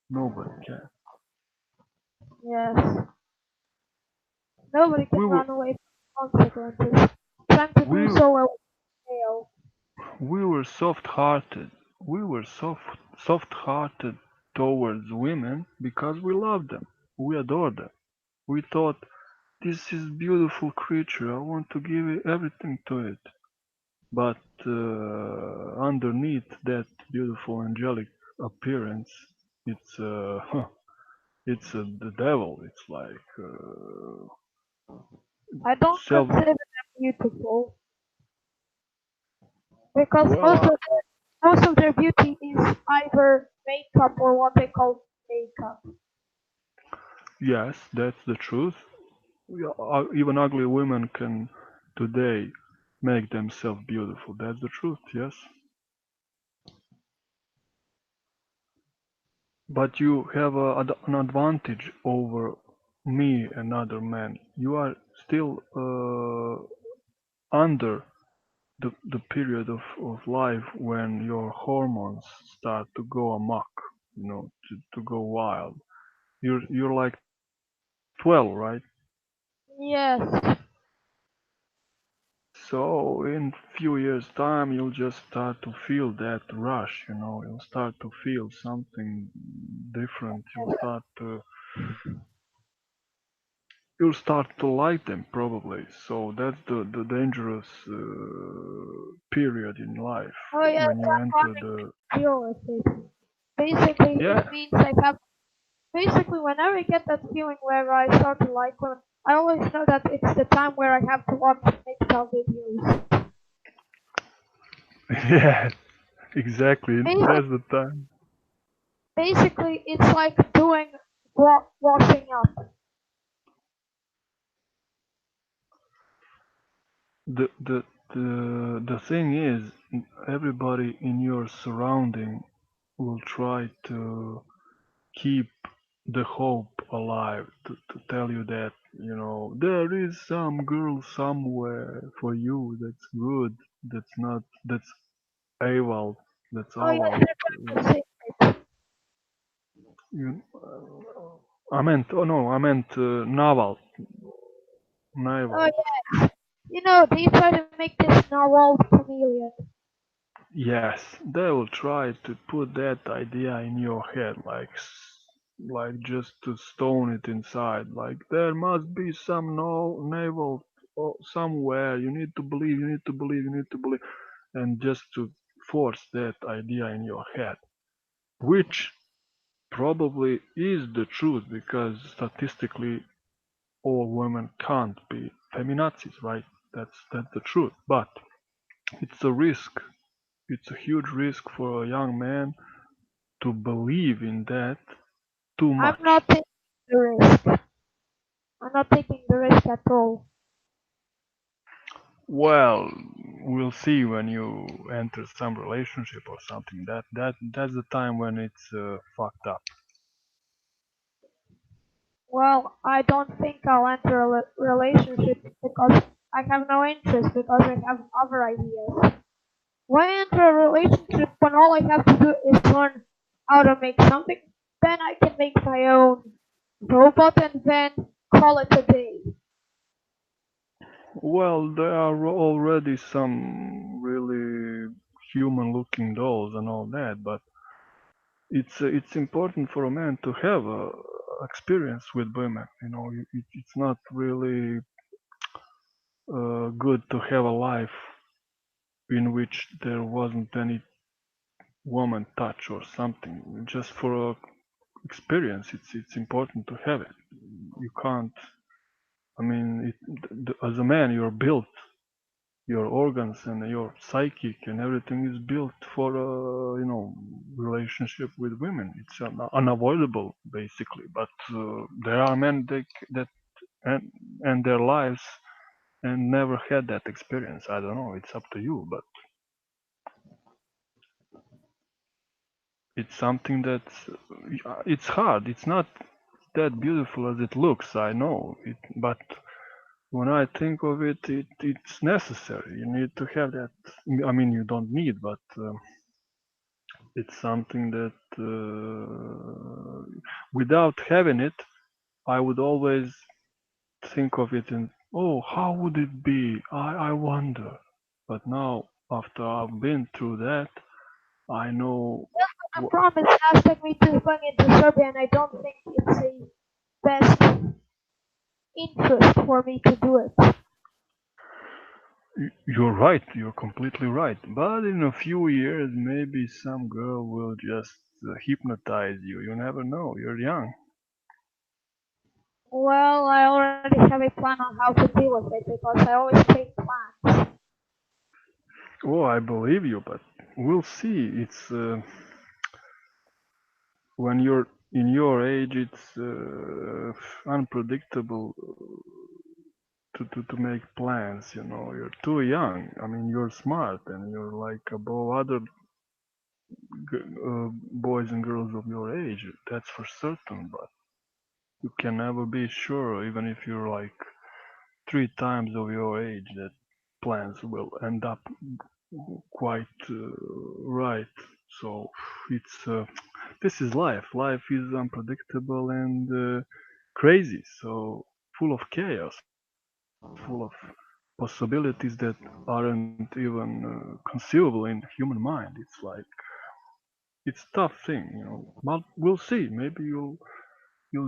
Nobody can. Yes. Nobody can We were, run away from consequences. Trying to do we, so will fail. we were soft-hearted. We were soft-hearted towards women because we loved them. We adored them. We thought, this is beautiful creature. I want to give everything to it. But underneath that beautiful angelic appearance, it's it's the devil. It's like I don't self. consider them beautiful because Well, most of their beauty is either makeup or what they call makeup. yes, that's the truth. Even ugly women can today make themselves beautiful. That's the truth. Yes, but you have an advantage over me and other men. You are still under the period of life when your hormones start to go amok, to go wild. You're like 12, right? Yes. So in few years time you'll just start to feel that rush, you'll start to feel something different. You'll start to like them probably. So that's the dangerous period in life Oh yes, when you I'm enter having the to deal with it. Basically, yeah. it means I have. Basically, whenever I get that feeling where I start to like women, I always know that it's the time where I have to watch MGTOW videos. Yeah, exactly. Basic, That's the time. basically, it's like doing washing up. The thing is, everybody in your surrounding will try to keep the hope alive, to tell you that, there is some girl somewhere for you that's good, that's AWOL, that's Oh yes, AWOL. they're trying to say it. You, oh no, I meant naval, Oh naval. yes, they try to make this narwhal chameleon. Yes, they will try to put that idea in your head, like just to stone it inside. Like there must be some no naval somewhere. You need to believe. You need to believe. You need to believe, and just to force that idea in your head, which probably is the truth because statistically all women can't be feminazis, right? That's the truth. But it's a risk. It's a huge risk for a young man to believe in that too I'm much. not taking the risk. I'm not taking the risk at all. Well, we'll see when you enter some relationship or something. That's the time when it's fucked up. Well, I don't think I'll enter a relationship because I have no interest because I have other ideas. Why enter a relationship when all I have to do is learn how to make something? Then I can make my own robot and then call it a day. Well, there are already some really human-looking dolls and all that, but it's important for a man to have a experience with women. It's not really good to have a life in which there wasn't any woman touch or something. Just for experience, it's important to have it. You can't. I mean, as a man, you're built. Your organs and your psychic and everything is built for a relationship with women. It's unavoidable, basically. But there are men that and their lives and never had that experience. I don't know. It's up to you, but it's something that's it's hard. It's not that beautiful as it looks. I know it, but when I think of it, it's necessary. You need to have that. I mean, you don't need, but it's something that without having it, I would always think of it in, oh, how would it be? I wonder. But now, after I've been through that, I know. The promise asked me to going into Serbia and I don't think it's a best interest for me to do it. You're right, you're completely right. But in a few years, maybe some girl will just hypnotize you. You never know, you're young. Well, I already have a plan on how to deal with it because I always make plans. Oh, I believe you, but we'll see. It's when you're in your age, it's unpredictable to make plans. You're too young. I mean, you're smart and you're like above other boys and girls of your age. That's for certain, but you can never be sure, even if you're like three times of your age. That. plans will end up quite right. So it's this is life. Life is unpredictable and crazy. So full of chaos, full of possibilities that aren't even conceivable in human mind. It's like it's a tough thing, you know. But we'll see. Maybe you'll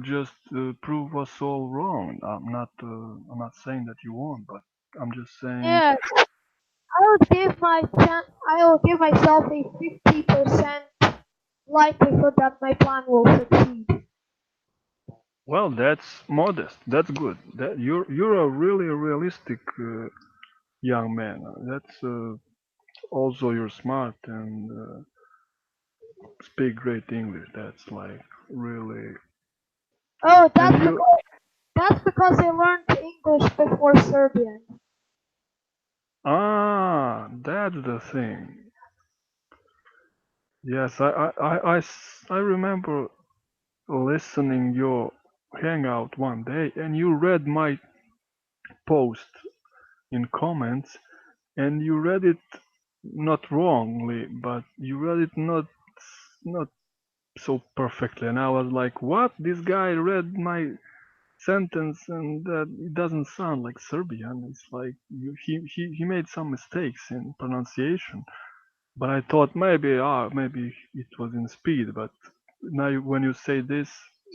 just prove us all wrong. I'm not saying that you won't, but I'm just saying. Yes, I will give myself a 50% likelihood that my plan will succeed. Well, that's modest. That's good. That you're a really realistic young man. That's also you're smart and speak great English. That's like really. Oh, And you that's because I learned English before Serbian. that's the thing. Yes, I remember listening your hangout one day, and you read my post in comments, and you read it not wrongly, but you read it not so perfectly, and I was like, "What? This guy read my sentence, and it doesn't sound like Serbian. It's like he made some mistakes in pronunciation." But I thought maybe it was in speed. But now when you say this,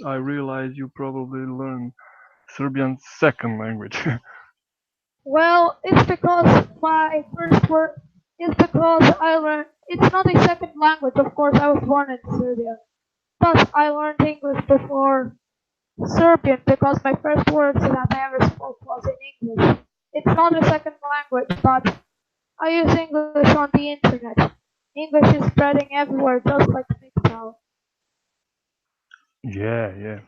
I realize you probably learned Serbian second language. Well, it's because my first word it's because I learned it's not a second language, of course I was born in Serbia. But I learned English before Serbian because my first words that I ever spoke was in English. It's not a second language, but I use English on the internet. English is spreading everywhere, just like MGTOW. Yeah, yeah.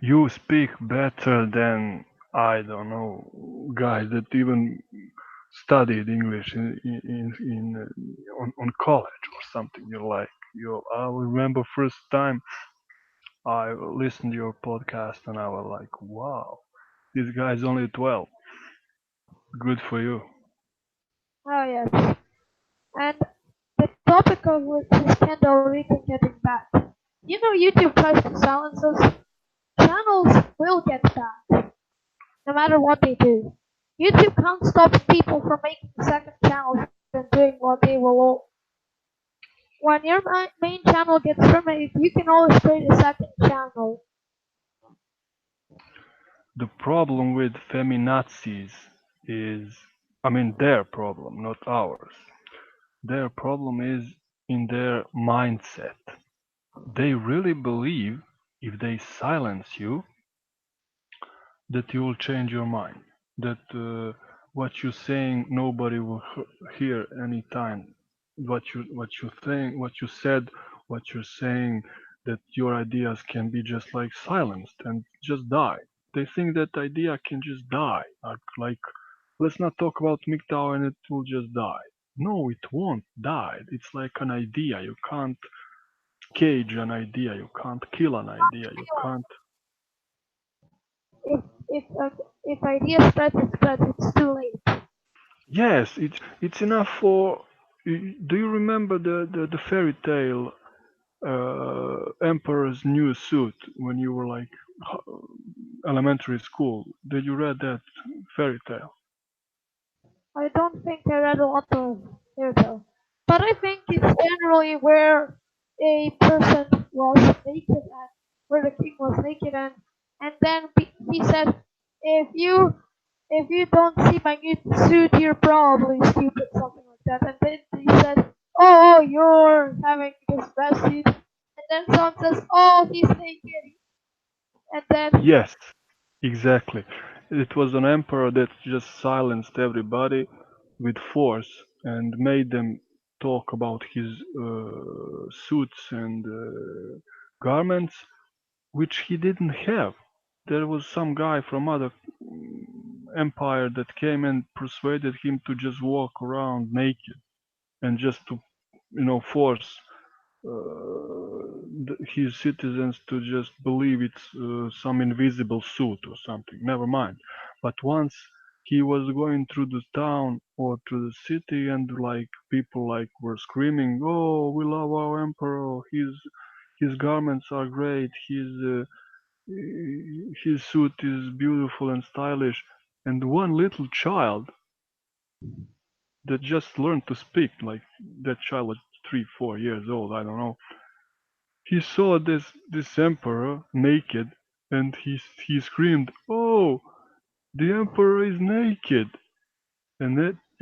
You speak better than I don't know guys that even studied English on college or something. You're like you. I remember first time I listened to your podcast and I was like, wow, this guy's only 12. Good for you. Oh yes. And the topic of which is DELRICAN getting bad. You know YouTube tries to silence us. Channels will get banned, no matter what they do. YouTube can't stop people from making second channels and doing what they will. When your main channel gets terminated, you can always create a second channel. The problem with feminazis is, I mean, their problem, not ours. Their problem is in their mindset. They really believe if they silence you, that you will change your mind. That what you're saying nobody will hear anytime. What you think, what you said, what you're saying, that your ideas can be just like silenced and just die. They think that idea can just die. Like let's not talk about MGTOW and it will just die. No, it won't die. It's like an idea. You can't cage an idea. You can't kill an idea. You can't. If if uh, if idea spreads, it spreads. It's too late. Yes, it's enough for. Do you remember the fairy tale Emperor's New Suit when you were like elementary school? Did you read that fairy tale? I don't think I read a lot of Naruto, but I think it's generally where a person was naked and where the king was naked and then he said, if you if you don't see my new suit, you're probably stupid, something like that. And then he said, oh, you're having this best suit. And then someone says, oh, he's naked. And then Yes, exactly. It was an emperor that just silenced everybody with force and made them talk about his suits and garments which he didn't have. There was some guy from other empire that came and persuaded him to just walk around naked and just to, force his citizens to just believe it's some invisible suit or something. Never mind. But once he was going through the town or through the city, and like people like were screaming, "Oh, we love our emperor! His garments are great. His suit is beautiful and stylish." And one little child that just learned to speak, like that child was 3, 4 years old, I don't know. He saw this emperor naked, and he screamed, "Oh, the emperor is naked!" And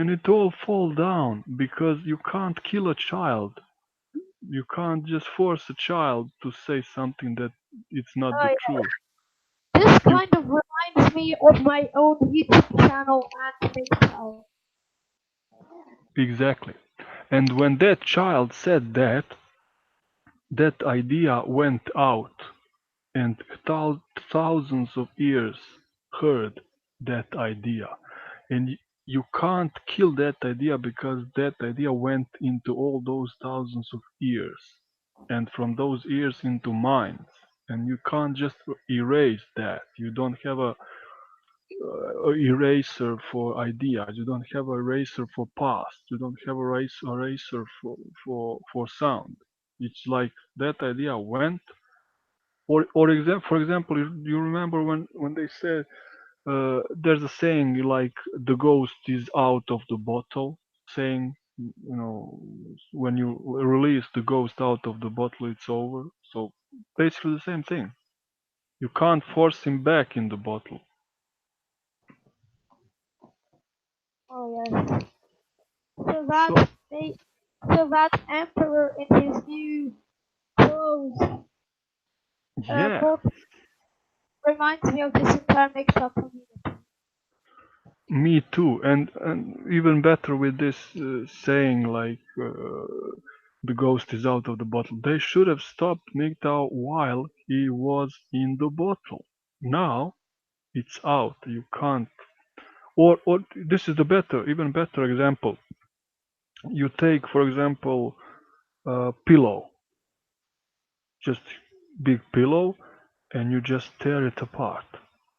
it all fall down because you can't kill a child. You can't just force a child to say something that it's not Oh the yeah. truth. This You kind of reminds me of my own YouTube channel and MGTOW. exactly. And when that child said that, that idea went out, and thousands of ears heard that idea. And you can't kill that idea because that idea went into all those thousands of ears, and from those ears into minds. And you can't just erase that. You don't have a eraser for ideas. You don't have a eraser for past. You don't have a eraser for sound. It's like that idea went. For example, you remember when they said there's a saying like the ghost is out of the bottle, saying, when you release the ghost out of the bottle, it's over. So basically the same thing. You can't force him back in the bottle. Oh yes. So So they, so that emperor in his new clothes, yeah, book reminds me of this entire mixed-up community. me too. And even better with this saying like the ghost is out of the bottle. They should have stopped MGTOW while he was in the bottle. Now it's out. You can't. Or this is the even better example. You take, for example, a pillow, just big pillow, and you just tear it apart.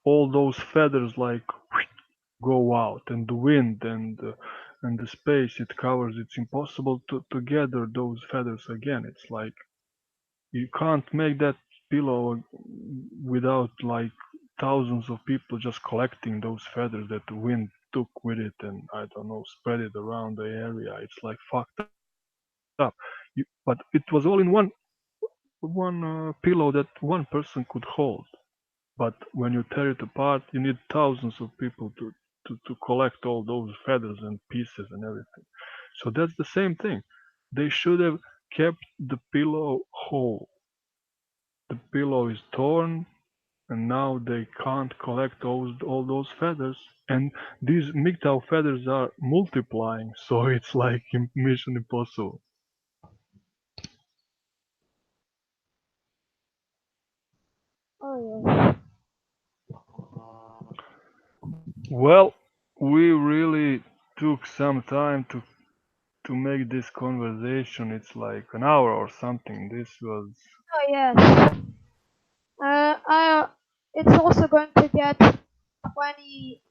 All those feathers like go out, and the wind and the space it covers. It's impossible to gather those feathers again. It's like you can't make that pillow without like thousands of people just collecting those feathers that the wind took with it, and I don't know, spread it around the area. It's like fucked up. But it was all in one pillow that one person could hold. But when you tear it apart, you need thousands of people to collect all those feathers and pieces and everything. So that's the same thing. They should have kept the pillow whole. The pillow is torn, and now they can't collect all those feathers. And these MGTOW feathers are multiplying, so it's like Mission Impossible. Oh yes. Well, we really took some time to make this conversation. It's like an hour or something. This was Oh yes. It's also going to get 20.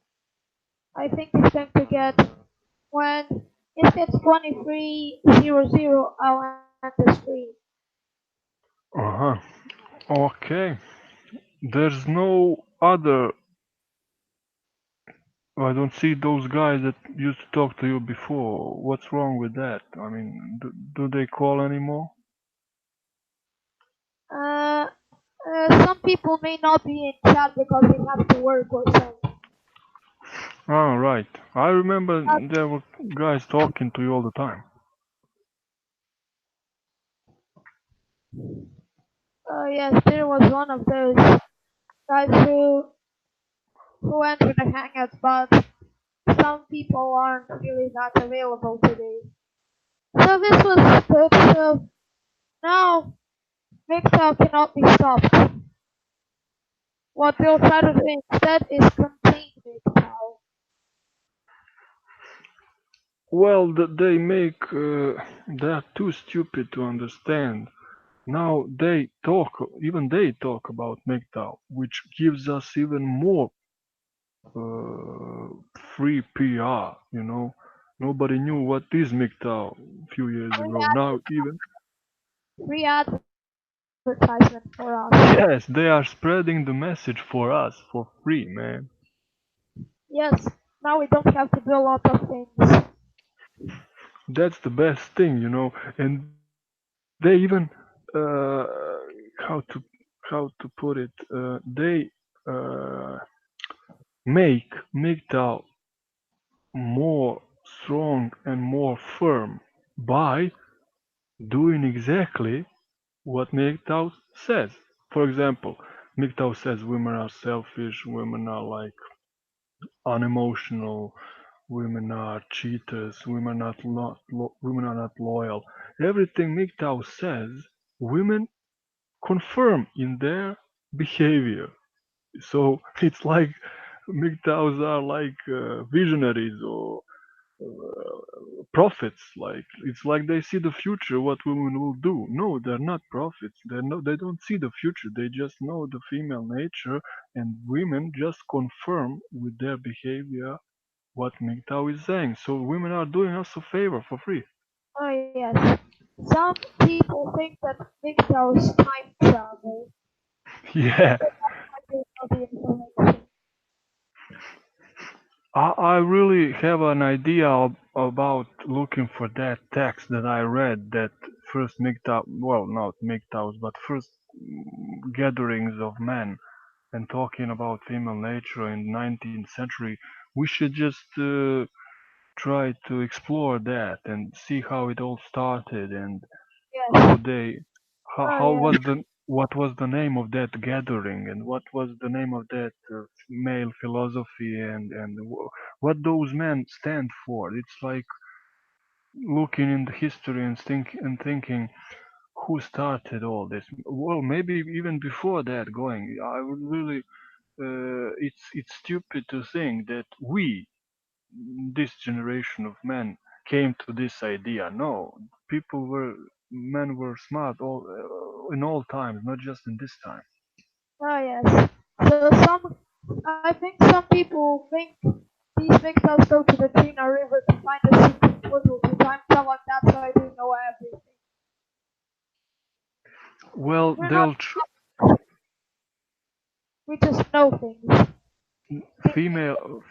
I think it's going to get when it gets 23:00. I'll end the stream. uh-huh. Okay. There's no other. I don't see those guys that used to talk to you before. What's wrong with that? I mean, do they call anymore? Uh, some people may not be in chat because they have to work or something. Oh, right. I remember Uh, there were guys talking to you all the time. yes, there was one of those guys who entered the Hangouts, but some people aren't really that available today. So this was good. So now Mixer cannot be stopped. What we'll try to do instead is contain Mixer. Well, they're too stupid to understand. Now even they talk about MGTOW, which gives us even more uh, free PR. Nobody knew what is MGTOW a few years Free ago. Now even advertisement for us. yes, they are spreading the message for us for free, man. Yes, now we don't have to do a lot of things. That's the best thing, and they even uh, how to put it, they uh, make MGTOW more strong and more firm by doing exactly what MGTOW says. For example, MGTOW says women are selfish, women are like unemotional, women are cheaters, women are not loyal. Everything MGTOW says, women confirm in their behavior. So it's like MGTOWs are like visionaries or prophets. Like it's like they see the future, what women will do. No, they're not prophets. They don't see the future. They just know the female nature, and women just confirm with their behavior what MGTOW is saying. So women are doing us a favor for free. Oh yes. Some people think that MGTOW is time travel. Yeah, I don't know the information. I really have an idea about looking for that text that I read, that first MGTOW, well, not MGTOWs, but first gatherings of men and talking about female nature in 19th century. We should just try to explore that and see how it all started and how Yes. they Oh how was yes. the what was the name of that gathering, and what was the name of that male philosophy, and what those men stand for. It's like looking in the history and thinking who started all this. Well, maybe even before that going, I would really it's stupid to think that we, this generation of men, came to this idea. No, men were smart in all times, not just in this time. Oh yes. So I think some people think these victims go to the Trina River to find a secret portal to time travel, and that's why they know everything. Well, We're not. they'll We just know things. Thinking. female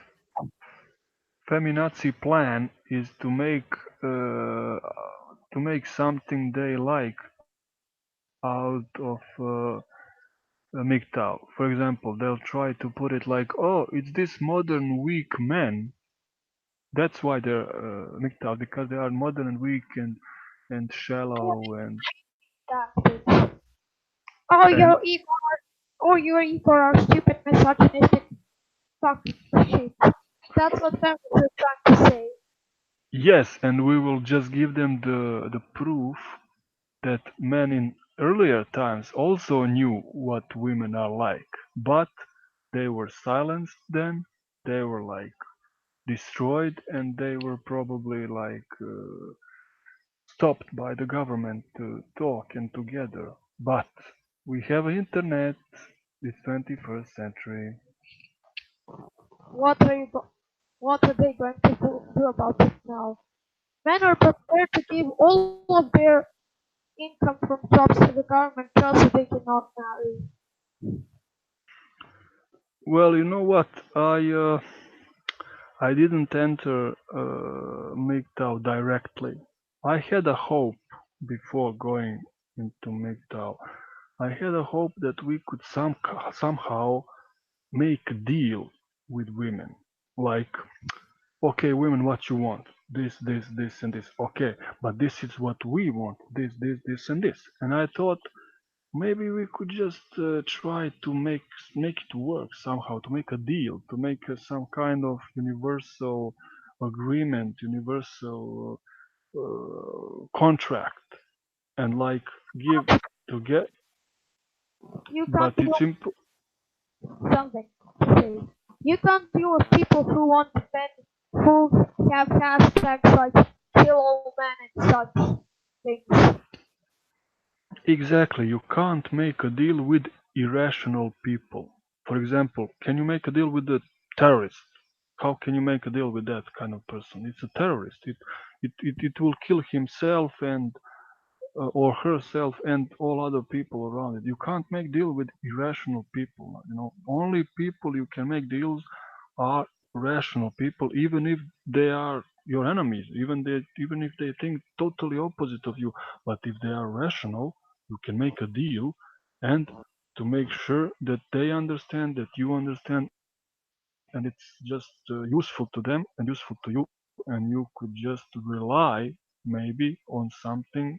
feminazi plan is uh, to make something they like out of MGTOW. For example, they'll try to put it like, oh, it's this modern weak men. That's why they're MGTOW, because they are modern and weak and shallow That. Oh, and your ego, or your ego are stupid, misogynistic fuck shit. That's what feminists are trying to say. yes, and we will just give them the proof that men in earlier times also knew what women are like, but they were silenced then, they were like destroyed, and they were probably like stopped by the government to talk and together. But we have internet, it's 21st century. What are you go- what are they going to do about it now? Men are prepared to give all of their income from jobs to the government just so they cannot marry. Well, you know what? I didn't enter MGTOW directly. I had a hope before going into MGTOW. I had a hope that we could somehow make a deal with women. Like, okay, women, what you want? This, and this. Okay, but this is what we want. This, and this. And I thought maybe we could just try to make it work somehow, to make a deal, to make some kind of universal agreement, universal contract, and like give to get. You But can't do it's something to say. You can't deal with people who want men who have hashtags like kill all men and such things. exactly, you can't make a deal with irrational people. For example, can you make a deal with the terrorist? how can you make a deal with that kind of person? It's a terrorist. It will kill himself and or herself and all other people around it. You can't make deal with irrational people. You know, only people you can make deals are rational people, even if they are your enemies, even if they think totally opposite of you. But if they are rational, you can make a deal, and to make sure that they understand, that you understand, and it's just useful to them and useful to you, and you could just rely maybe on something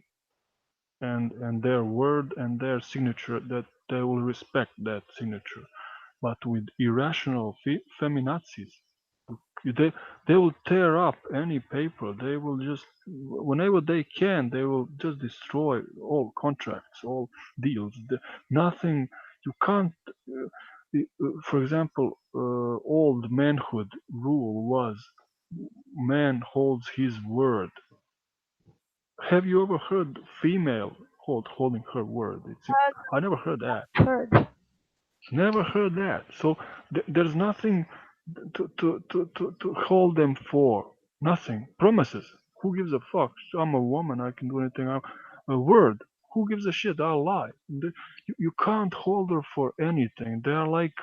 and their word and their signature, that they will respect that signature. But with irrational feminazis, they they will tear up any paper. They will just, whenever they can, they will just destroy all contracts, all deals. Nothing you can't. For example, old manhood rule was man holds his word. Have you ever heard female holding her word? I never heard that. Heard. Never heard that. So there's nothing to hold them for. Nothing. Promises. Who gives a fuck? I'm a woman. I can do anything. A word. Who gives a shit? I'll lie. You can't hold her for anything. They are like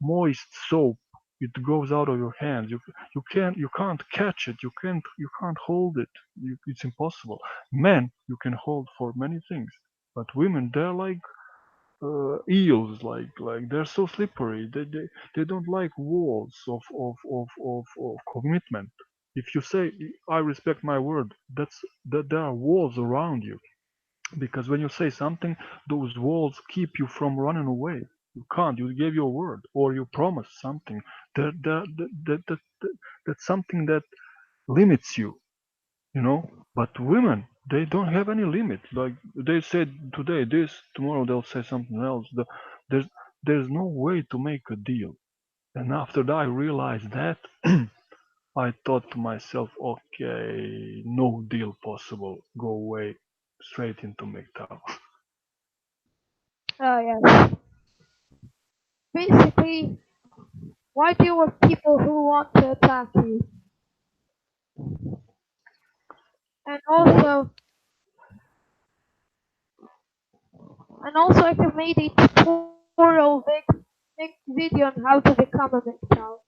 moist soap. It goes out of your hands. You can't catch it. You can't hold it. It's impossible. Men you can hold for many things, but women they're like eels, like they're so slippery. They don't like walls of commitment. If you say I respect my word, that there are walls around you, because when you say something, those walls keep you from running away. You can't. You gave your word or you promised something. That's something that limits you, you know. But women, they don't have any limit. Like they said today this, tomorrow they'll say something else. There's there's no way to make a deal. And after that I realized that, I thought to myself, okay, no deal possible, go away, straight into MGTOW. Oh yes. Basically, why deal with people who want to attack you? And What? also, I have made a tutorial video on how to become a MGTOW.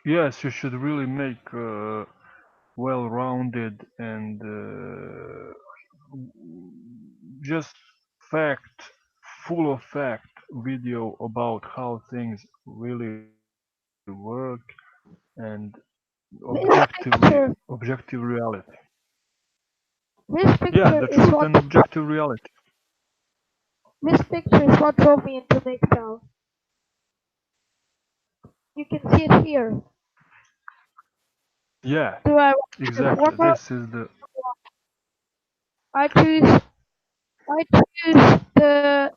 Yes, you should really make well-rounded and just fact, full of fact video about how things really work and This picture, objective reality. this Yeah, the picture truth is and what objective reality. this picture is what drove me into MGTOW. You can see it here. Yeah, Do I exactly. performer? This is the I choose I choose the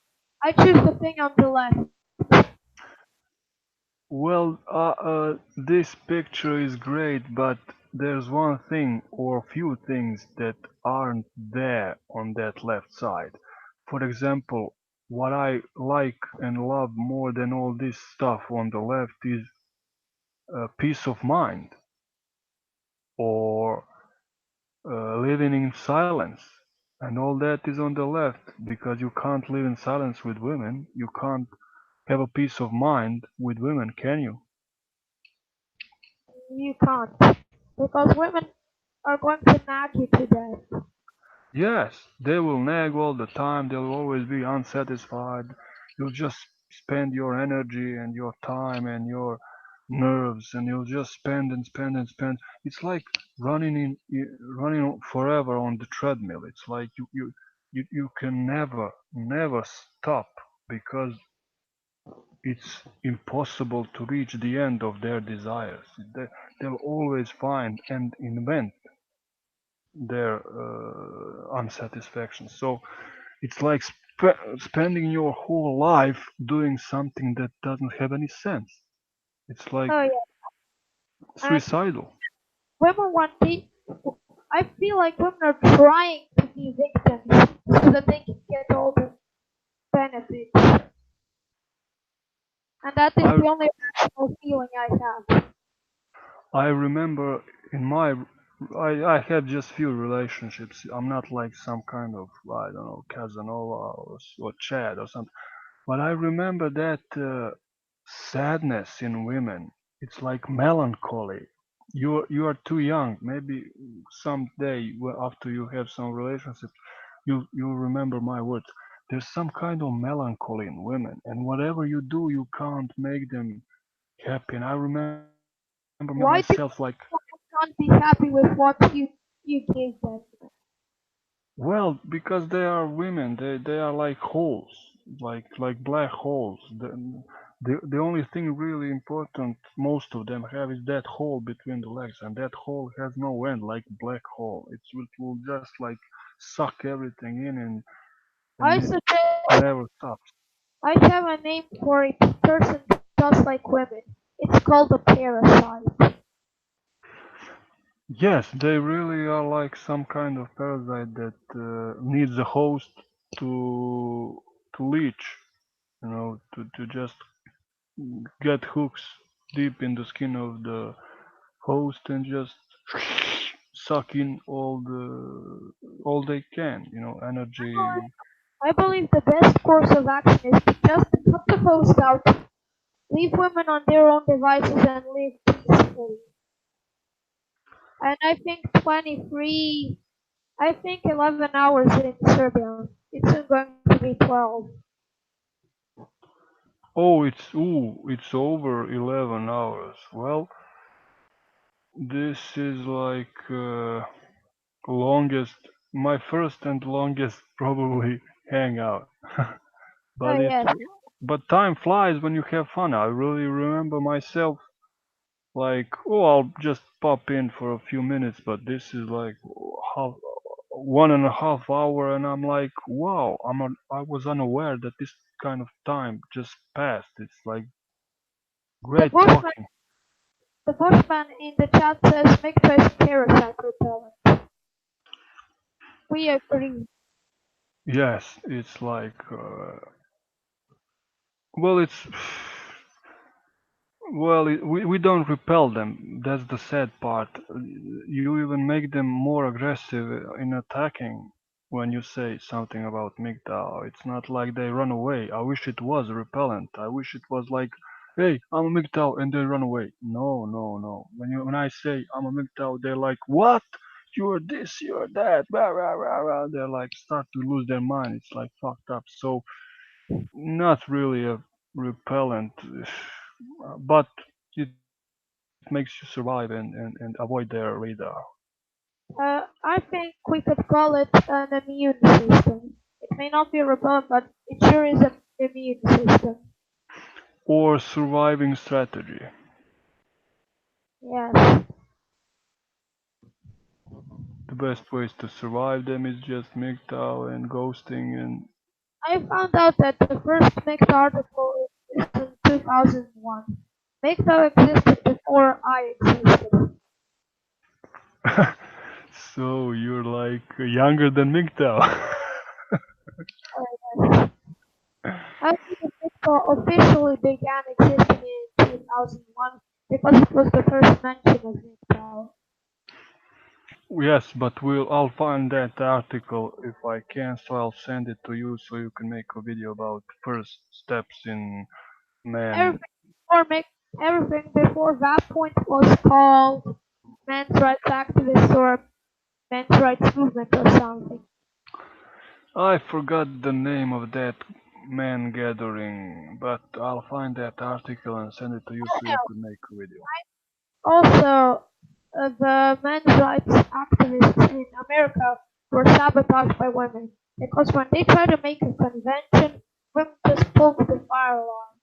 I choose the thing on the left. well. This picture is great, but there's one thing or few things that aren't there on that left side. For example, what I like and love more than all this stuff on the left is peace of mind, or living in silence. And all that is on the left, because you can't live in silence with women. You can't have a peace of mind with women, can you? You can't. Because women are going to nag you to death. Yes, they will nag all the time. They'll always be unsatisfied. You'll just spend your energy and your time and your nerves, and you'll just spend and spend and spend. It's like running forever on the treadmill. It's like you can never stop, because it's impossible to reach the end of their desires. They'll always find and invent their unsatisfaction. So it's like spending your whole life doing something that doesn't have any sense. It's like Oh yeah. And suicidal. women want the I feel like women are trying to be victims so that they can get all the benefits. and that is I the only rational feeling I have. I remember in my I had just few relationships. I'm not like some kind of I don't know Casanova or Chad or something. But I remember that sadness in women. It's like melancholy. You are too young. Maybe someday after you have some relationship, you remember my words. There's some kind of melancholy in women, and whatever you do, you can't make them happy. And I remember myself like, Why do you can't be happy with what you gave them? well, because they are women, they are like holes, like black holes. The only thing really important most of them have is that hole between the legs, and that hole has no end, like black hole. It will just like suck everything in, I and it suggest never stops. I have a name for a person just like women. It's called a parasite. Yes, they really are like some kind of parasite that needs a host to leech, to just get hooks deep in the skin of the host and just suck in all they can, energy. I believe the best course of action is to just cut the host out, leave women on their own devices, and live peacefully. And I think 11 hours in Serbia. It's soon going to be 12. Oh, it's over 11 hours. Well, this is like longest, my first and longest probably hangout. Oh But it, yes. but time flies when you have fun. I really remember myself like, oh, I'll just pop in for a few minutes, but this is like half 1.5 hour, and I'm like, wow, I was unaware that this kind of time just passed. It's like The great Bushman, talking. the Bushman in the chat says make choice parasite repellent. We agree. Yes, it's like, well, it's well, we don't repel them. That's the sad part. You even make them more aggressive in attacking when you say something about MGTOW. It's not like they run away. I wish it was repellent. I wish it was like, hey, I'm a MGTOW, and they run away. No, no, no. When I say I'm a MGTOW, they're like, what? You're this, you're that, rah, rah, rah, rah. They're like start to lose their mind. It's like fucked up. So not really a repellent, but it makes you survive and avoid their radar. I think we could call it an immune system. It may not be a repellent, but it sure is an immune system. Or surviving strategy. Yes. The best ways to survive them is just MGTOW and ghosting and I found out that the first MIGT article is in 2001. MIGTOW existed before I existed. so you're like younger than MGTOW. Uh, I think MIGTOW officially began existing in 2001 because it was the first mention of MIGTOW. Yes, but I'll find that article if I can, so I'll send it to you so you can make a video about first steps in man. Everything before MIG, everything before that point was called men's rights activists or men's rights movement or something. I forgot the name of that man gathering, but I'll find that article and send it to you so you could make a video. Also, the men's rights activists in America were sabotaged by women because when they tried to make a convention, women just pulled the fire alarm.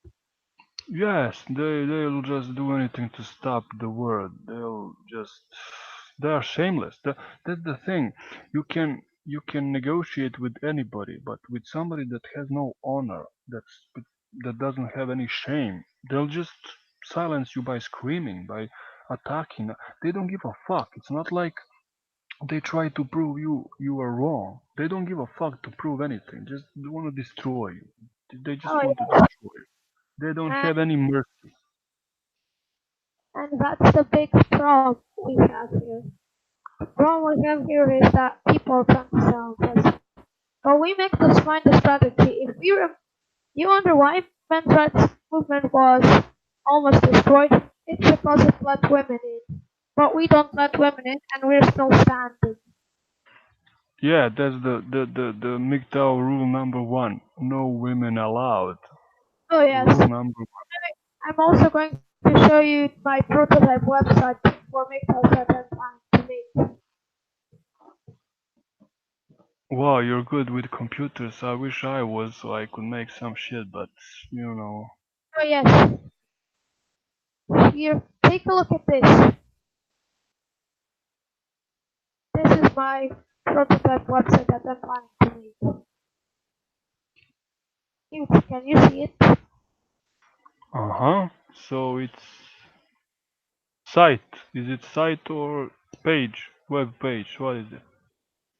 Yes, they'll just do anything to stop the world. They are shameless. That's the thing. You can negotiate with anybody, but with somebody that has no honor, that doesn't have any shame, they'll just silence you by screaming, by attacking. They don't give a fuck. It's not like they try to prove you are wrong. They don't give a fuck to prove anything. Just want to destroy you. They just Oh want to yeah, destroy you. They don't and have any mercy. that's the big problem we have here. The problem we have here is that people are trying to silence us. But we make this find a strategy. You wonder why men's rights movement was almost destroyed? It's because it let women in. But we don't let women in, and we're still standing. Yeah, that's the MGTOW rule number one. No women allowed. Oh yes, Rule number one. I'm also going to show you my prototype website for MGTOW that I'm planning to make. Wow, you're good with computers. I wish I was so I could make some shit, but you know. Oh yes, here, take a look at this. This is my prototype website that I'm planning to make. Can you see it? Uh-huh. So it's site. Is it site or page? Web page? What is it?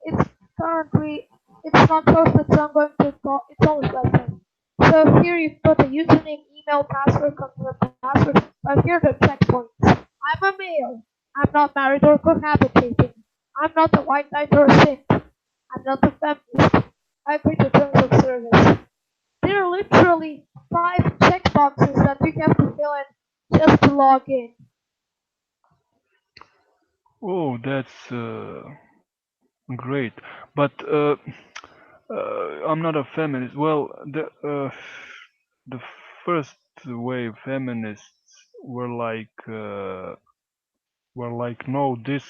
It's currently it's not posted, so I'm going to call it's always like that. So here you put a username, email, password, confirm password. But here are the checkpoints. I'm a male. I'm not married or cohabitating. I'm not a white knight or a simp. I'm not a feminist. I agree to terms of service. There are literally 5 checkboxes that you have to fill in just to log in. Oh, that's great. But I'm not a feminist. Well, the first wave feminists were like no, this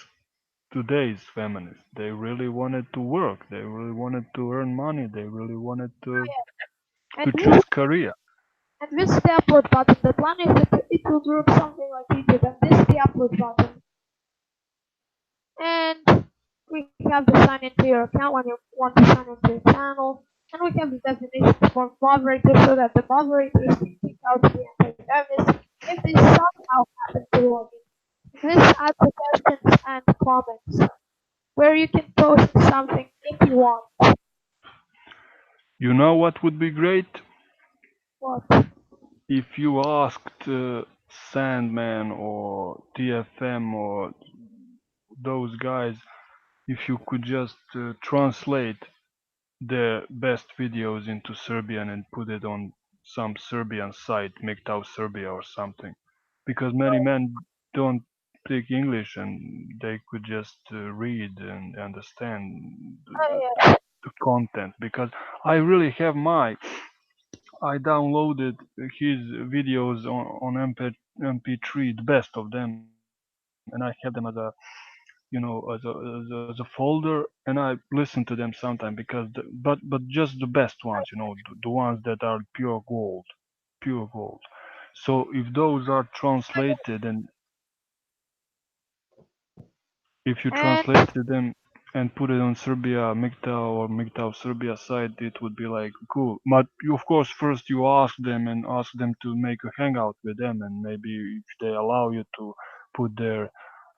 today's feminists. They really wanted to work. They really wanted to earn money. They really wanted And to this choose career. and this is the upload button. The plan is that it will look something like YouTube, and this is the upload button. And we have the sign into your account when you want to sign into your channel. And we have the definition for moderator so that the moderators can pick out the antagonist if they somehow happen to log in. This adds suggestions and comments where you can post something if you want. You know what would be great? What? If you asked Sandman or TFM or those guys if you could just translate the best videos into Serbian and put it on some Serbian site, MGTOW Serbia or something. Because many men don't speak English and they could just read and understand Oh yeah. the content. Because I really have I downloaded his videos on MP3, the best of them, and I have them as a as a folder, and I listen to them sometimes because but just the best ones, the ones that are pure gold. So if those are translated and if you And translated them and put it on Serbia MGTOW or MGTOW Serbia site, it would be like cool. But you, of course, first you ask them to make a hangout with them, and maybe if they allow you to put their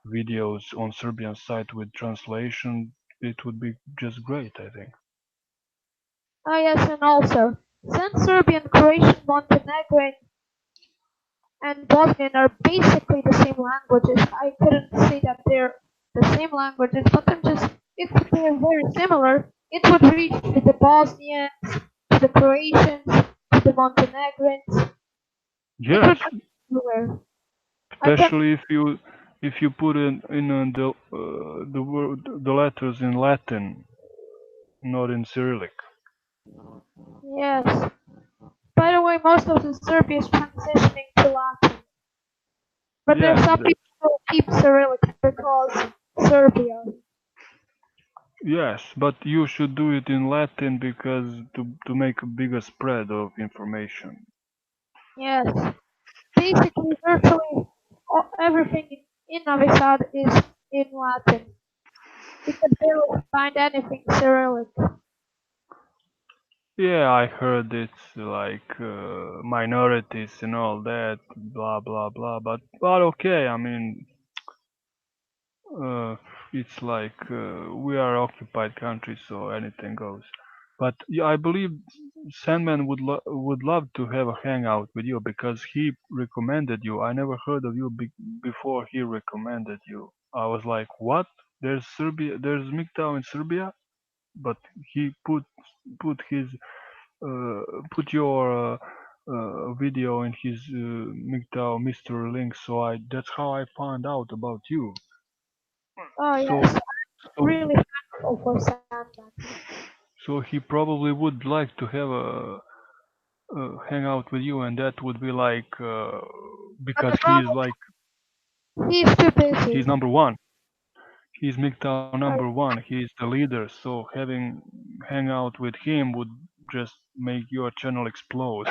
videos on Serbian site with translation, it would be just great, I think. oh yes, and also since Serbian, Croatian, Montenegrin, and Bosnian are basically the same languages. I couldn't say that they're the same languages, but I'm just if they're very similar, it would reach to the Bosnians, to the Croatians, to the Montenegrins. It would Yes, go everywhere. I can especially if you put in the word the letters in Latin, not in Cyrillic. yes. By the way, most of the Serbia is transitioning to Latin, but there are Yes, some people who keep Cyrillic because Serbia. yes, but you should do it in Latin because to make a bigger spread of information. Yes. Basically, virtually everything in Novi Sad is in Latin. You can barely find anything Cyrillic. Yeah, I heard it's like minorities and all that, blah blah blah. But okay, I mean, uh, it's like we are occupied country, so anything goes. But yeah, I believe Sandman would love to have a hangout with you because he recommended you. I never heard of you before he recommended you. I was like, what? There's Serbia, there's MGTOW in Serbia, but he put his uh, put your video in his MGTOW mystery link. So I that's how I found out about you. Oh So yes, so really thankful for Sandman. so he probably would like to have a hang out with you, and that would be like But because the problem, he's too he's busy. number one. He's MGTOW number Uh, one. He's the leader. So having hang out with him would just make your channel explode.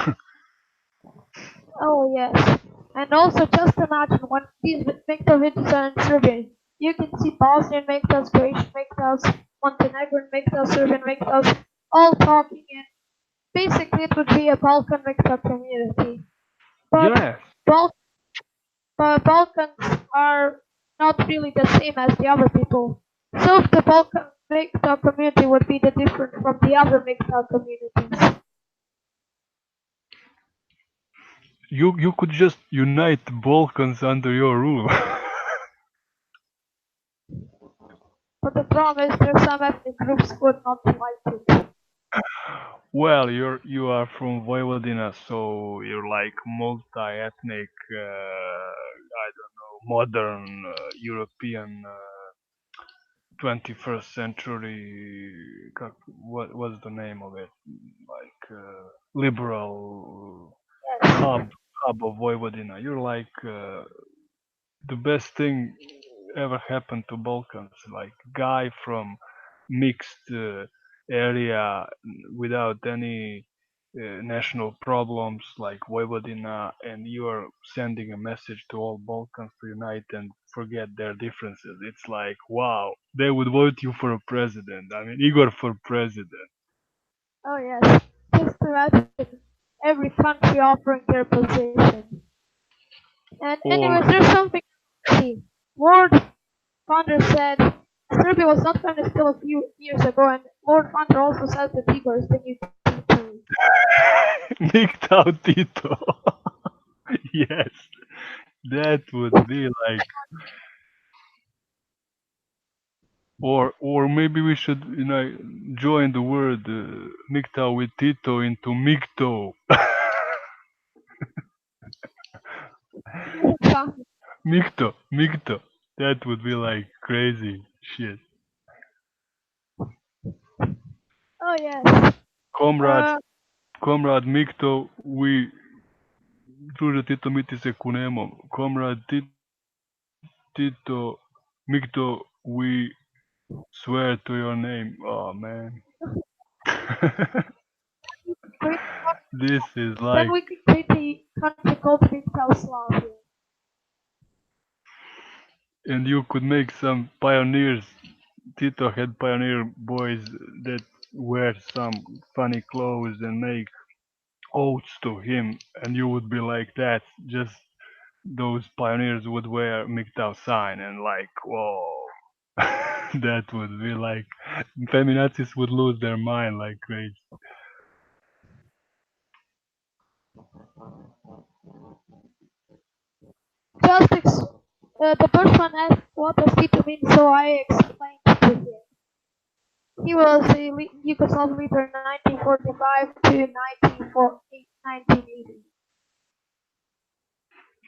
oh yes, and also just imagine when these Victor videos are in Serbian, you can see Bosnian Victors, Croatian Victors, Montenegrin Victors, Serbian Victors, all talking, and basically it would be a Balkan Victor community. But Yes, Bal- but Balkans are not really the same as the other people. So the Balkan Victor community would be the different from the other Victor communities. you could just unite the Balkans under your rule. But the problem is there are some ethnic groups who would not like it. Well, you are from Vojvodina, so you're like multi-ethnic, I don't know, modern European 21st century. What was the name of it? Like liberal Yes. hub of Vojvodina. You're like the best thing ever happened to Balkans. Like guy from mixed area without any national problems like Vojvodina, and you are sending a message to all Balkans to unite and forget their differences. It's like, wow, they would vote you for a president. I mean, Igor for president. Oh yes. Just imagine every country offering their position. And anyways, Or there's something to see. Lord Founder said Serbia was not still a few years ago, and Lord Founder also said that Igor is the new T2. MGTOW Tito. Yes, that would be like, or maybe we should, join the word MGTOW with Tito into MGTOW. MGTOW. That would be like crazy shit. Oh yes. Comrade, Uh, comrade MGTOW, we druže Tito mi ti se kunemo. Comrade Tito, MGTOW, we swear to your name. Oh man. great, This is then like, we could create a country called Victoslavia. and you could make some pioneers. Tito had pioneer boys that wear some funny clothes and make oaths to him, and you would be like that. Just those pioneers would wear MGTOW sign and like, whoa. That would be like, feminazis would lose their mind like crazy. The Bushman asked what does Tito mean, so I explained to him. He was a Yugoslav leader in 1945 to 1980.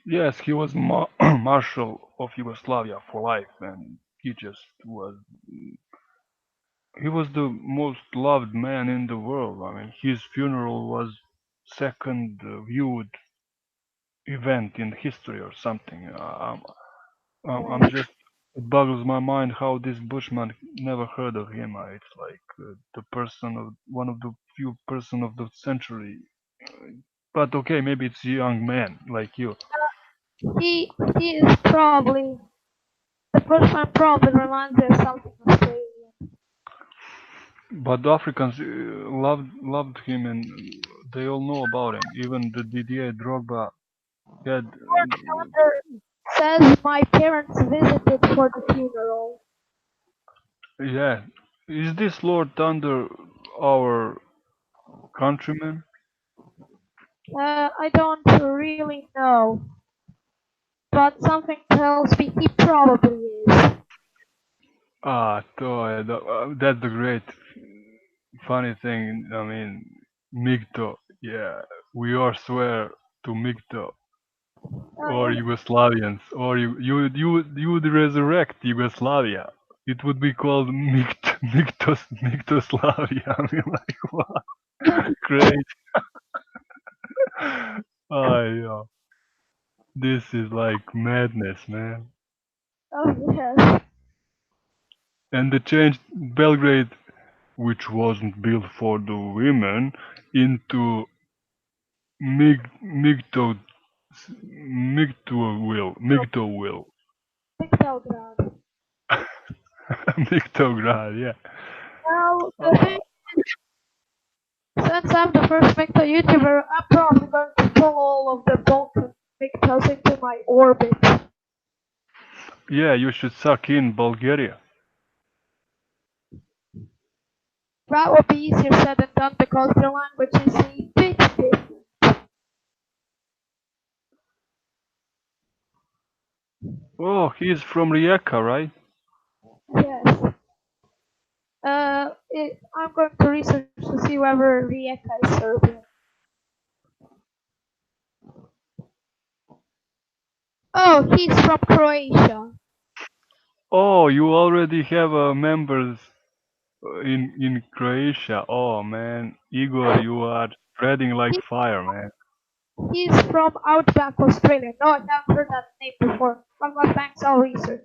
Yes, he was Marshal of Yugoslavia for life, and he was the most loved man in the world. I mean, his funeral was second viewed event in history or something. I'm Yeah. just it boggles my mind how this Bushman never heard of him. It's like the person of one of the few person of the century. But okay, maybe it's a young man like you. He is probably the Bushman probably reminds me of something Australian. But the Africans loved him, and they all know about him. Even the Didier Drogba had. Father says my parents visited for the funeral. Yeah, is this Lord Thunder our countryman? I don't really know, but something tells me he probably is. Ah, toy. That's the great funny thing. I mean, MGTOW. Yeah, we all swear to MGTOW or Yeah. Yugoslavians, or you would resurrect Yugoslavia. It would be called Mictoslavia. I mean, like what? Great. Oh, yeah. This is like madness, man. Oh yes. And they changed Belgrade, which wasn't built for the women, into Mig Migto Migtowville. Belgrade. Mictograd, yeah. Well, the Uh, thing is, since I'm the first Mecto YouTuber, I'm probably going to pull all of the Balkan Mectos into my orbit. yeah, you should suck in Bulgaria. That would be easier said than done because their language is a bit different. Oh, he's from Rijeka, right? Yes. I'm going to research to see whether Rijeka is Serbian. Oh, he's from Croatia. Oh, you already have members in Croatia. Oh man, Igor, you are spreading like He, fire, man. he's from Outback, Australia. No, I haven't heard that name before. But thanks, I'll research.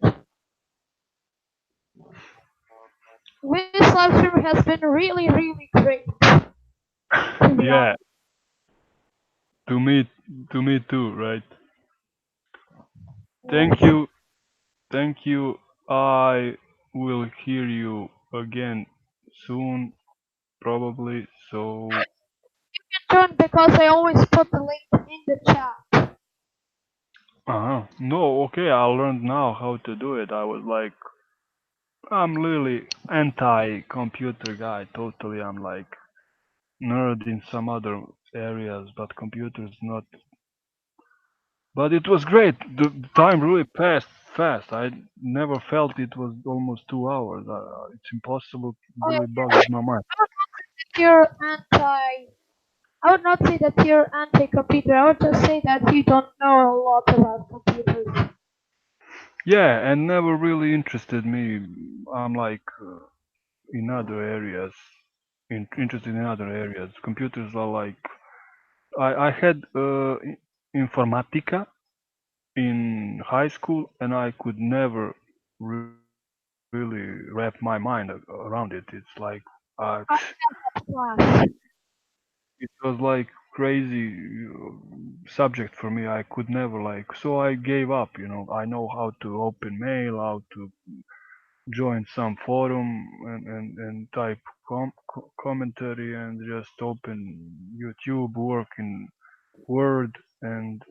This live stream has been really great, to be Yeah, honest. to me, to me too, right? Thank Yes. you, thank you. I will hear you again soon, probably. So, Join because I always put the link in the chat. no, okay, I learned now how to do it. I was like, I'm really anti-computer guy, totally. I'm like nerd in some other areas, but computers not. But it was great. The time really passed fast. I never felt it was almost 2 hours. It's impossible. Oh, Really boggles my mind. you're anti. I would not say that you're anti-computer. I would just say that you don't know a lot about computers. Yeah, and never really interested me. I'm like in other areas, interested in other areas. Computers are like I had informatica in high school, and I could never really wrap my mind around it. It's like uh, I have class. it was like crazy subject for me. I could never like, so I gave up. I know how to open mail, how to join some forum and type commentary and just open YouTube, work in Word and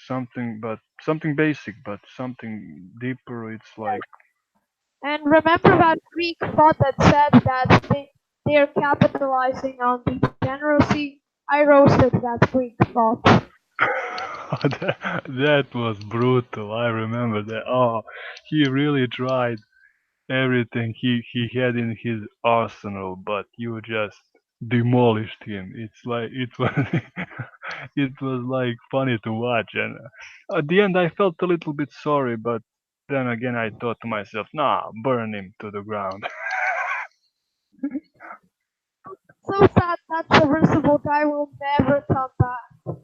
something, but something basic, but something deeper. It's like And remember that Greek thought that said that they're capitalizing on degeneracy? I roasted that Greek thought. that was brutal. I remember that. Oh, he really tried everything he had in his arsenal, but you just demolished him. It's like it was it was like funny to watch, and at the end I felt a little bit sorry, but then again I thought to myself, nah, burn him to the ground. So sad that submersible guy will never come back.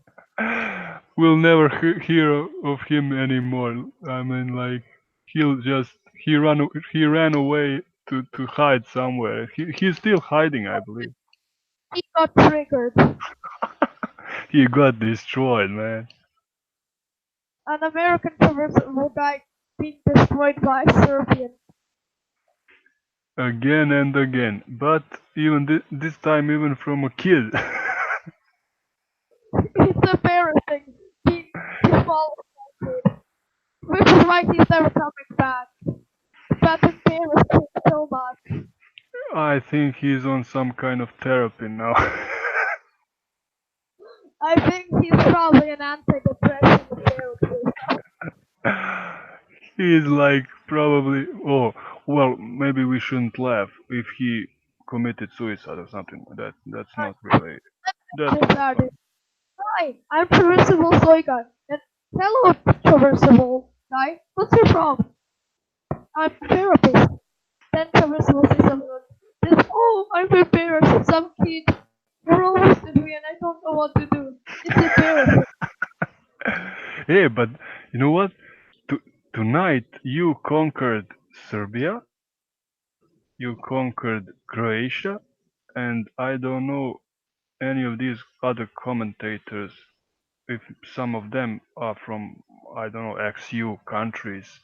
We'll never hear of him anymore. I mean, like he'll just he ran away to hide somewhere. He's still hiding, I believe. He got triggered. He got destroyed, man. An American submersible guy being destroyed by Serbian. Again and again. But even this time, even from a kid. It's embarrassing. He followed that kid. Which is why he's never coming back. That's embarrassing so much. I think he's on some kind of therapy now. I think he's probably an antidepressant therapist. He's like probably. Oh, well, maybe we shouldn't laugh if he committed suicide or something like that. That's not really. That's Just not started. fun. Hi, I'm Traversible Soy Guy. And hello, Traversible Guy. What's your problem? I'm a therapist. Then Traversible says something like this. Oh, I'm embarrassed. Some kid roasted me and I don't know what to do. It's embarrassing. Hey, but you know what? T- Tonight you conquered Serbia, you conquered Croatia, and I don't know any of these other commentators if some of them are from, I don't know, ex-U countries.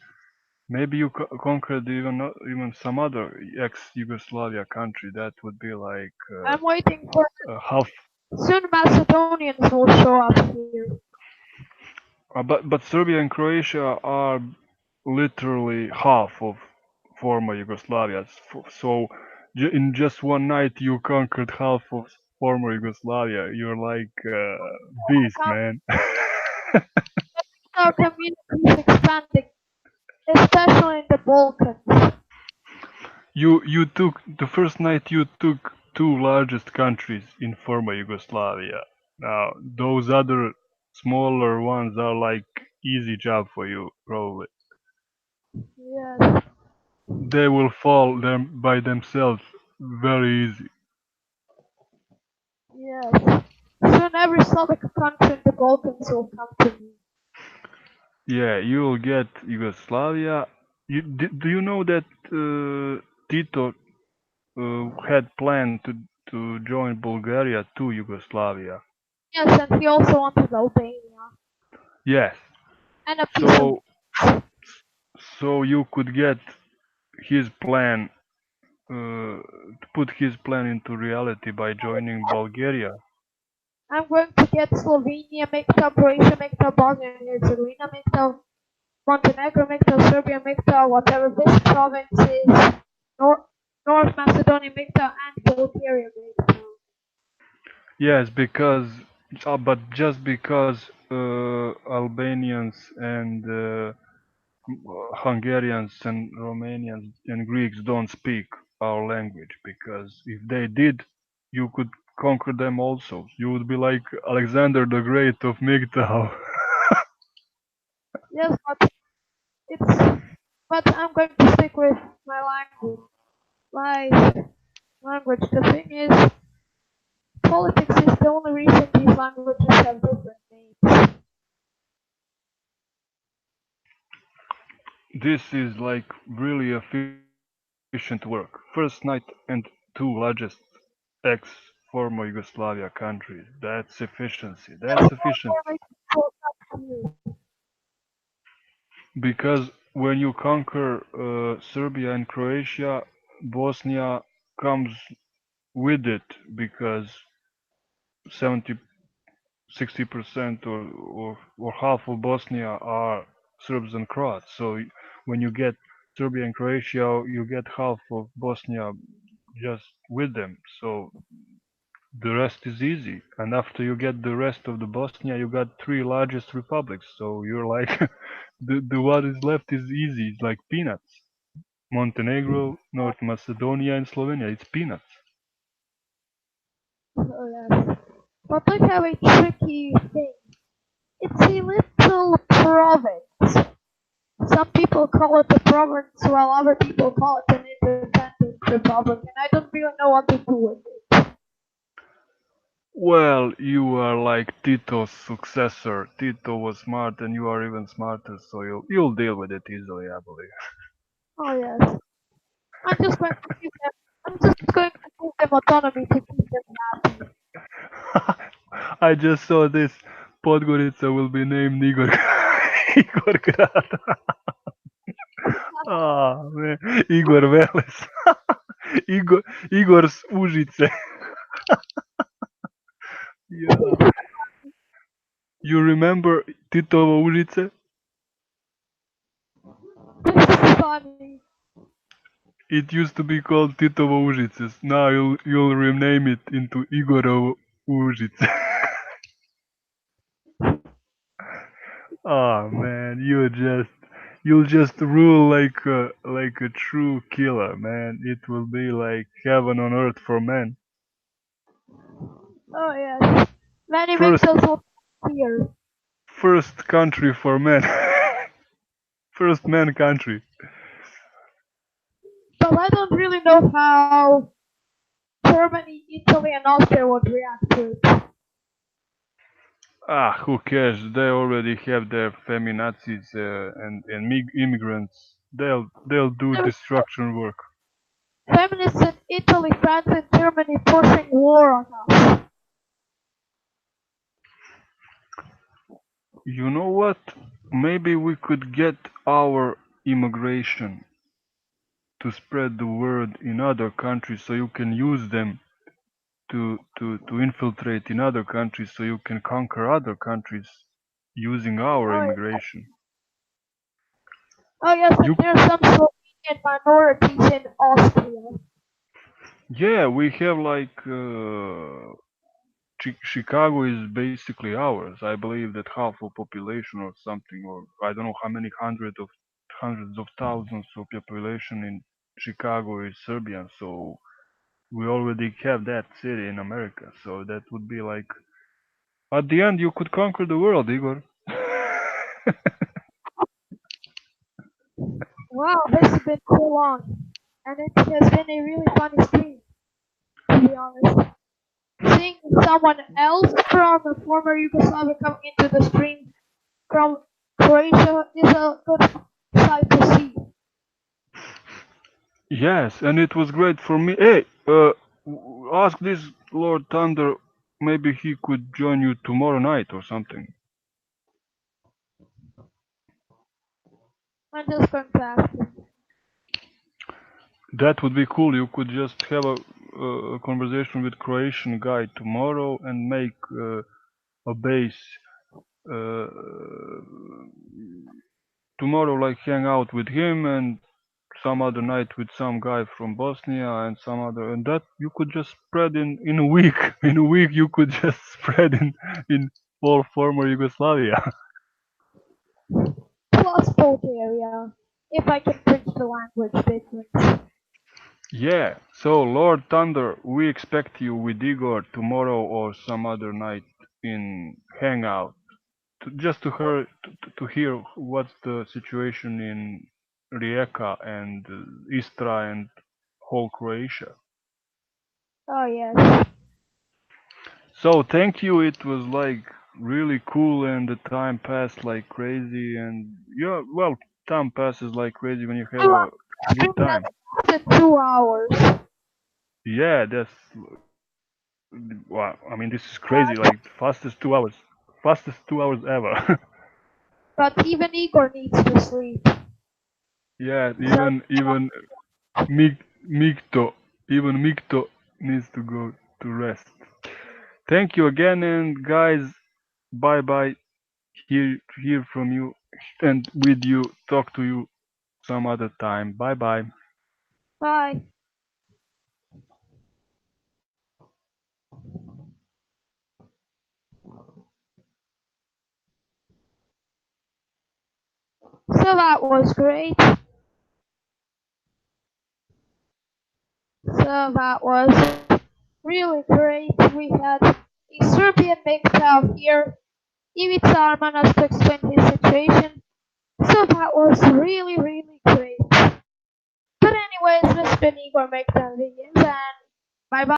Maybe you conquered even some other ex-Yugoslavia country. That would be like I'm waiting for half. soon Macedonians will show up here. But Serbia and Croatia are literally half of former Yugoslavia. So in just one night you conquered half of former Yugoslavia. You're like beast, Come, man. our community is expanding, especially in the Balkans. You took the first night you took two largest countries in former Yugoslavia. Now those other smaller ones are like easy job for you probably. Yes, They will fall them by themselves very easy. yes. Soon every Slavic country in the Balkans will come to me. Yeah, you will get Yugoslavia. Do you know that Tito had planned to join Bulgaria to Yugoslavia? Yes, and he also wanted Albania Yes. and a piece of. So so you could get his plan to put his plan into reality by joining Bulgaria. I'm going to get Slovenia, MGTOW, Croatia, MGTOW, Bosnia and Herzegovina, MGTOW, Montenegro, MGTOW, Serbia, MGTOW, whatever this province is, North, North Macedonia, MGTOW, and Bulgaria, MGTOW. Yes, because but just because Albanians and Hungarians and Romanians and Greeks don't speak our language, because if they did, you could conquer them also. You would be like Alexander the Great of MGTOW. Yes, but it's but I'm going to stick with my language. My language. The thing is, politics is the only reason these languages have different names. This is like really efficient work. First night and two largest ex-former Yugoslavia countries. That's efficiency. That's Yes, efficiency. I spoke up to you. Because when you conquer Serbia and Croatia, Bosnia comes with it because 70, 60% or half of Bosnia are Serbs and Croats. So when you get Serbia and Croatia, you get half of Bosnia just with them. So the rest is easy. And after you get the rest of the Bosnia, you got three largest republics. So you're like, the what is left is easy. It's like peanuts. Montenegro, North Macedonia, and Slovenia. It's peanuts. Oh, yes. But I have a tricky thing. It's a little province. Some people call it a province, while other people call it an independent republic, and I don't really know what to do with it. Well, you are like Tito's successor. Tito was smart, and you are even smarter, so you'll deal with it easily, I believe. Oh yes, I'm just going to give them. I'm just going to give them autonomy to keep them happy. I just saw this. Podgorica will be named Igor Igor Grad. Ah, man. Igor Veles. Igor's Užice. Yeah. You remember Titovo Užice? This is funny. It used to be called Titovo Užice. Now you'll rename it into Igorovo Užice. Oh man, you'll just rule like a true killer, man. It will be like heaven on earth for men. Oh yes. Many First makes us all here. first country for men. First man country. But I don't really know how Germany, Italy, and Austria would react to it. Ah, who cares? They already have their feminazis and immigrants. They'll do There's destruction work. feminists in Italy, France, and Germany pushing war on us. You know what? Maybe we could get our immigration to spread the word in other countries so you can use them to infiltrate in other countries so you can conquer other countries using our Oh, immigration. oh yes, and You there's some Slovenian minorities in Austria. Yeah, we have like Chicago is basically ours. I believe that half of population or something, or I don't know how many hundreds of thousands of population in Chicago is Serbian. So we already have that city in America. So that would be like at the end you could conquer the world, Igor. Wow, this has been so long, and it has been a really funny stream, to be honest. Seeing someone else from the former Yugoslavia come into the stream from Croatia is a good sight to see. Yes, and it was great for me. Hey, ask this Lord Thunder. Maybe he could join you tomorrow night or something. I'm just going to ask him. That would be cool. You could just have a conversation with Croatian guy tomorrow and make a base uh, tomorrow, like hang out with him and some other night with some guy from Bosnia and some other, and that you could just spread in a week. In a week, you could just spread in all former Yugoslavia. Plus Bulgaria, if I can bridge the language difference. Yeah. So Lord Thunder, we expect you with Igor tomorrow or some other night in hangout. Just to hear what's the situation in Rijeka and Istra and whole Croatia. Oh yes. So thank you. It was like really cool, and the time passed like crazy. And yeah, well, time passes like crazy when you have The a good stream time. has lasted 2 hours. Yeah, that's wow. I mean, this is crazy. Like fastest 2 hours ever. But even Igor needs to sleep. Yeah, So Mikto, even Mikto needs to go to rest. Thank you again, and guys, bye bye. Hear from you and with you, talk to you some other time. Bye bye. bye. So that was great. So that was really great. We had a Serbian MGTOW here. Ivica managed to explain his situation. So that was really, really great. But anyways, this has been Igor MGTOW videos and bye bye.